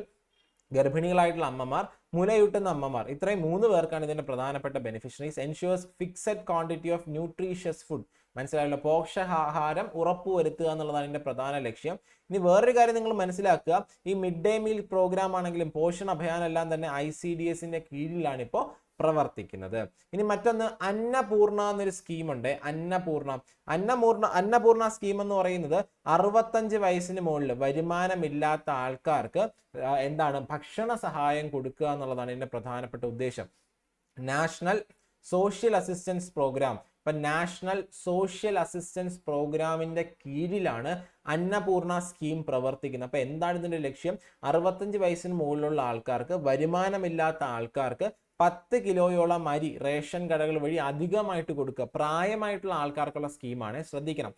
ഗർഭിണികളായിട്ടുള്ള അമ്മമാർ, മുലയൂട്ടുന്ന അമ്മമാർ, ഇത്രയും 3 പേർക്കാണ് ഇതിന്റെ പ്രധാനപ്പെട്ട beneficiaries. Ensures fixed quantity of nutritious food, മനസ്സിലായല്ലോ, പോഷകാഹാരം ഉറപ്പുവരുത്തുക എന്നുള്ളതാണ് ഇതിന്റെ പ്രധാന ലക്ഷ്യം. ഇനി വേറൊരു കാര്യം നിങ്ങൾ മനസ്സിലാക്കുക, ഈ മിഡ് ഡേ മീൽ പ്രോഗ്രാം ആണെങ്കിലും പോഷൺ അഭയാൻ എല്ലാം തന്നെ ICDSന്റെ കീഴിലാണ് ഇപ്പോൾ പ്രവർത്തിക്കുന്നത്. ഇനി മറ്റൊന്ന് അന്നപൂർണ എന്നൊരു സ്കീമുണ്ട്. അന്നപൂർണ സ്കീം എന്ന് പറയുന്നത് 65 വയസ്സിന് മുകളിൽ വരുമാനമില്ലാത്ത ആൾക്കാർക്ക് എന്താണ്, ഭക്ഷണ സഹായം കൊടുക്കുക എന്നുള്ളതാണ് ഇതിന്റെ പ്രധാനപ്പെട്ട ഉദ്ദേശം. National Social Assistance Programme. ഇപ്പൊ നാഷണൽ സോഷ്യൽ അസിസ്റ്റൻസ് പ്രോഗ്രാമിന്റെ കീഴിലാണ് അന്നപൂർണ സ്കീം പ്രവർത്തിക്കുന്നത്. അപ്പൊ എന്താണ് ഇതിന്റെ ലക്ഷ്യം? 65 വയസ്സിന് മുകളിലുള്ള ആൾക്കാർക്ക്, വരുമാനമില്ലാത്ത ആൾക്കാർക്ക് 10 കിലോയോളം അരി റേഷൻ കടകൾ വഴി അധികമായിട്ട് കൊടുക്കുക. പ്രായമായിട്ടുള്ള ആൾക്കാർക്കുള്ള സ്കീമാണ്, ശ്രദ്ധിക്കണം.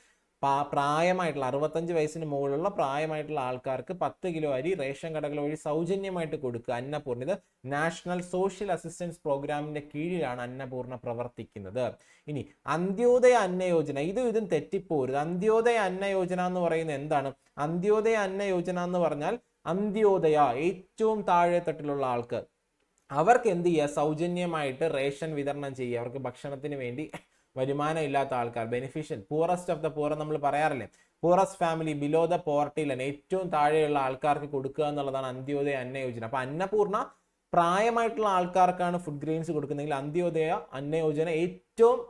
പ്രായമായിട്ടുള്ള 65 വയസ്സിന് മുകളിലുള്ള പ്രായമായിട്ടുള്ള ആൾക്കാർക്ക് 10 കിലോ അരി റേഷൻ കടകൾ വഴി സൗജന്യമായിട്ട് കൊടുക്കുക. അന്നപൂർണ, ഇത് നാഷണൽ സോഷ്യൽ അസിസ്റ്റൻസ് പ്രോഗ്രാമിന്റെ കീഴിലാണ് അന്നപൂർണ പ്രവർത്തിക്കുന്നത്. ഇനി അന്ത്യോദയ അന്ന യോജന, ഇതും തെറ്റിപ്പോരുത്. അന്ത്യോദയ അന്ന യോജന എന്ന് പറയുന്നത് എന്താണ്? അന്ത്യോദയ അന്ന യോജന എന്ന് പറഞ്ഞാൽ അന്ത്യോദയ, ഏറ്റവും താഴെ തട്ടിലുള്ള ആൾക്ക്, അവർക്ക് എന്ത് ചെയ്യുക, സൗജന്യമായിട്ട് റേഷൻ വിതരണം ചെയ്യുക. അവർക്ക് ഭക്ഷണത്തിന് വേണ്ടി വരുമാനം ഇല്ലാത്ത ആൾക്കാർ, ബെനിഫിഷ്യൽ, പൂറസ്റ്റ് ഓഫ് ദ പൂർ നമ്മൾ പറയാറില്ലേ, poorest family, below the poverty line, ഏറ്റവും താഴെയുള്ള ആൾക്കാർക്ക് കൊടുക്കുക എന്നുള്ളതാണ് അന്ത്യോദയ അന്ന യോജന. അപ്പൊ അന്നപൂർണ പ്രായമായിട്ടുള്ള ആൾക്കാർക്കാണ് ഫുഡ് ഗ്രെയിൻസ് കൊടുക്കുന്നതെങ്കിൽ അന്ത്യോദയ അന്ന യോജന ഏറ്റവും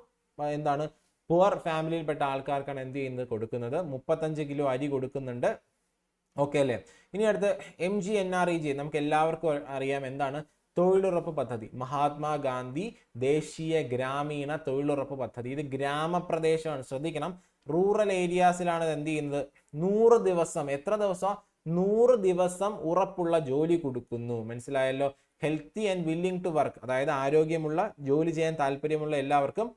എന്താണ്, പുവർ ഫാമിലിയിൽപ്പെട്ട ആൾക്കാർക്കാണ് എന്ത് ചെയ്യുന്നത്, കൊടുക്കുന്നത്. 35 കിലോ അരി കൊടുക്കുന്നുണ്ട്. ഓക്കെ അല്ലേ? ഇനി അടുത്ത് MGNREG, നമുക്ക് എല്ലാവർക്കും അറിയാം എന്താണ്, തൊഴിലുറപ്പ് പദ്ധതി, മഹാത്മാഗാന്ധി ദേശീയ ഗ്രാമീണ തൊഴിലുറപ്പ് പദ്ധതി. ഇത് ഗ്രാമപ്രദേശമാണ്, ശ്രദ്ധിക്കണം. റൂറൽ ഏരിയാസിലാണ് എന്ത് ചെയ്യുന്നത്, 100 ദിവസം, എത്ര ദിവസം? 100 ദിവസം ഉറപ്പുള്ള ജോലി കൊടുക്കുന്നു. മനസ്സിലായല്ലോ? Healthy and willing to work, അതായത് ആരോഗ്യമുള്ള, ജോലി ചെയ്യാൻ താല്പര്യമുള്ള എല്ലാവർക്കും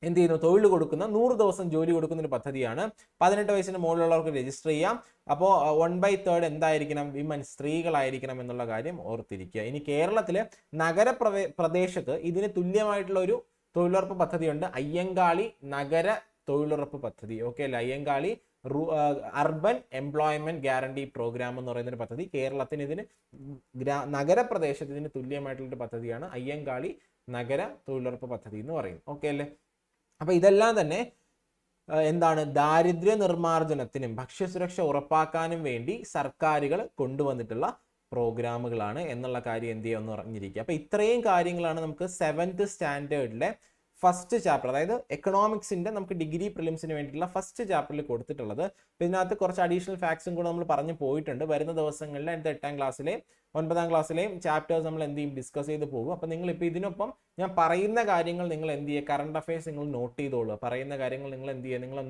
എന്ത് ചെയ്യുന്നു, തൊഴിൽ കൊടുക്കുന്ന, 100 ദിവസം ജോലി കൊടുക്കുന്ന ഒരു പദ്ധതിയാണ്. 18 വയസ്സിന് മുകളിലുള്ളവർക്ക് രജിസ്റ്റർ ചെയ്യാം. അപ്പോൾ 1/3 എന്തായിരിക്കണം, വിമൻ, സ്ത്രീകളായിരിക്കണം എന്നുള്ള കാര്യം ഓർത്തിരിക്കുക. ഇനി കേരളത്തിലെ പ്രദേശത്ത് ഇതിന് തുല്യമായിട്ടുള്ള ഒരു തൊഴിലുറപ്പ് പദ്ധതിയുണ്ട്, അയ്യങ്കാളി നഗര തൊഴിലുറപ്പ് പദ്ധതി. ഓക്കെ അല്ലേ? Ayyankali Urban Employment Guarantee Programme എന്ന് പറയുന്ന ഒരു പദ്ധതി കേരളത്തിന്, ഇതിന് നഗരപ്രദേശത്ത് ഇതിന് തുല്യമായിട്ടുള്ള പദ്ധതിയാണ് അയ്യങ്കാളി നഗര തൊഴിലുറപ്പ് പദ്ധതി എന്ന് പറയും. ഓക്കെ അല്ലേ? അപ്പൊ ഇതെല്ലാം തന്നെ എന്താണ്, ദാരിദ്ര്യ നിർമ്മാർജ്ജനത്തിനും ഭക്ഷ്യസുരക്ഷ ഉറപ്പാക്കാനും വേണ്ടി സർക്കാരുകൾ കൊണ്ടുവന്നിട്ടുള്ള പ്രോഗ്രാമുകളാണ് എന്നുള്ള കാര്യം എന്ത് ചെയ്യുമെന്ന് പറഞ്ഞിരിക്കുക. അപ്പൊ ഇത്രയും കാര്യങ്ങളാണ് നമുക്ക് 7th സ്റ്റാൻഡേർഡിലെ ഫസ്റ്റ് ചാപ്റ്റർ, അതായത് എക്കണോമിക്സിൻ്റെ നമുക്ക് ഡിഗ്രി പ്രിലിംസിന് വേണ്ടിയിട്ടുള്ള ഫസ്റ്റ് ചാപ്റ്ററിൽ കൊടുത്തിട്ടുള്ളത്. അപ്പോൾ ഇതിനകത്ത് കുറച്ച് അഡീഷണൽ ഫാക്ട്സും കൂടെ നമ്മൾ പറഞ്ഞു പോയിട്ടുണ്ട്. വരുന്ന ദിവസങ്ങളിൽ എൻ്റെ 8ാം ക്ലാസ്സിലെയും 9ാം ക്ലാസ്സിലെയും ചാപ്റ്റേഴ്സ് നമ്മൾ എന്ത് ചെയ്യും, ഡിസ്കസ് ചെയ്ത് പോകും. അപ്പോൾ നിങ്ങളിപ്പോൾ ഇതിനൊപ്പം ഞാൻ പറയുന്ന കാര്യങ്ങൾ നിങ്ങൾ എന്ത് ചെയ്യുക, കറണ്ട് അഫയേഴ്സ് നിങ്ങൾ നോട്ട് ചെയ്തോളൂ. പറയുന്ന കാര്യങ്ങൾ നിങ്ങൾ എന്ത് ചെയ്യുക, നിങ്ങൾ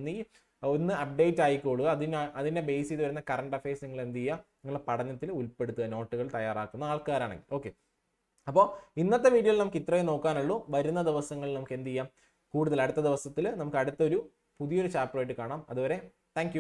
ഒന്ന് അപ്ഡേറ്റ് ആയിക്കോളൂ. അതിനെ ബേസ് ചെയ്ത് വരുന്ന കറണ്ട് അഫയേഴ്സ് നിങ്ങൾ എന്ത് ചെയ്യുക, നിങ്ങളുടെ പഠനത്തിൽ ഉൾപ്പെടുത്തുക, നോട്ടുകൾ തയ്യാറാക്കുന്ന ആൾക്കാരാണെങ്കിൽ. ഓക്കെ, അപ്പോൾ ഇന്നത്തെ വീഡിയോയിൽ നമുക്ക് ഇത്രയും നോക്കാനുള്ളൂ. വരുന്ന ദിവസങ്ങളിൽ നമുക്ക് എന്ത് ചെയ്യാം, കൂടുതൽ അടുത്ത ദിവസത്തിൽ നമുക്ക് അടുത്തൊരു പുതിയൊരു ചാപ്റ്ററായിട്ട് കാണാം. അതുവരെ താങ്ക്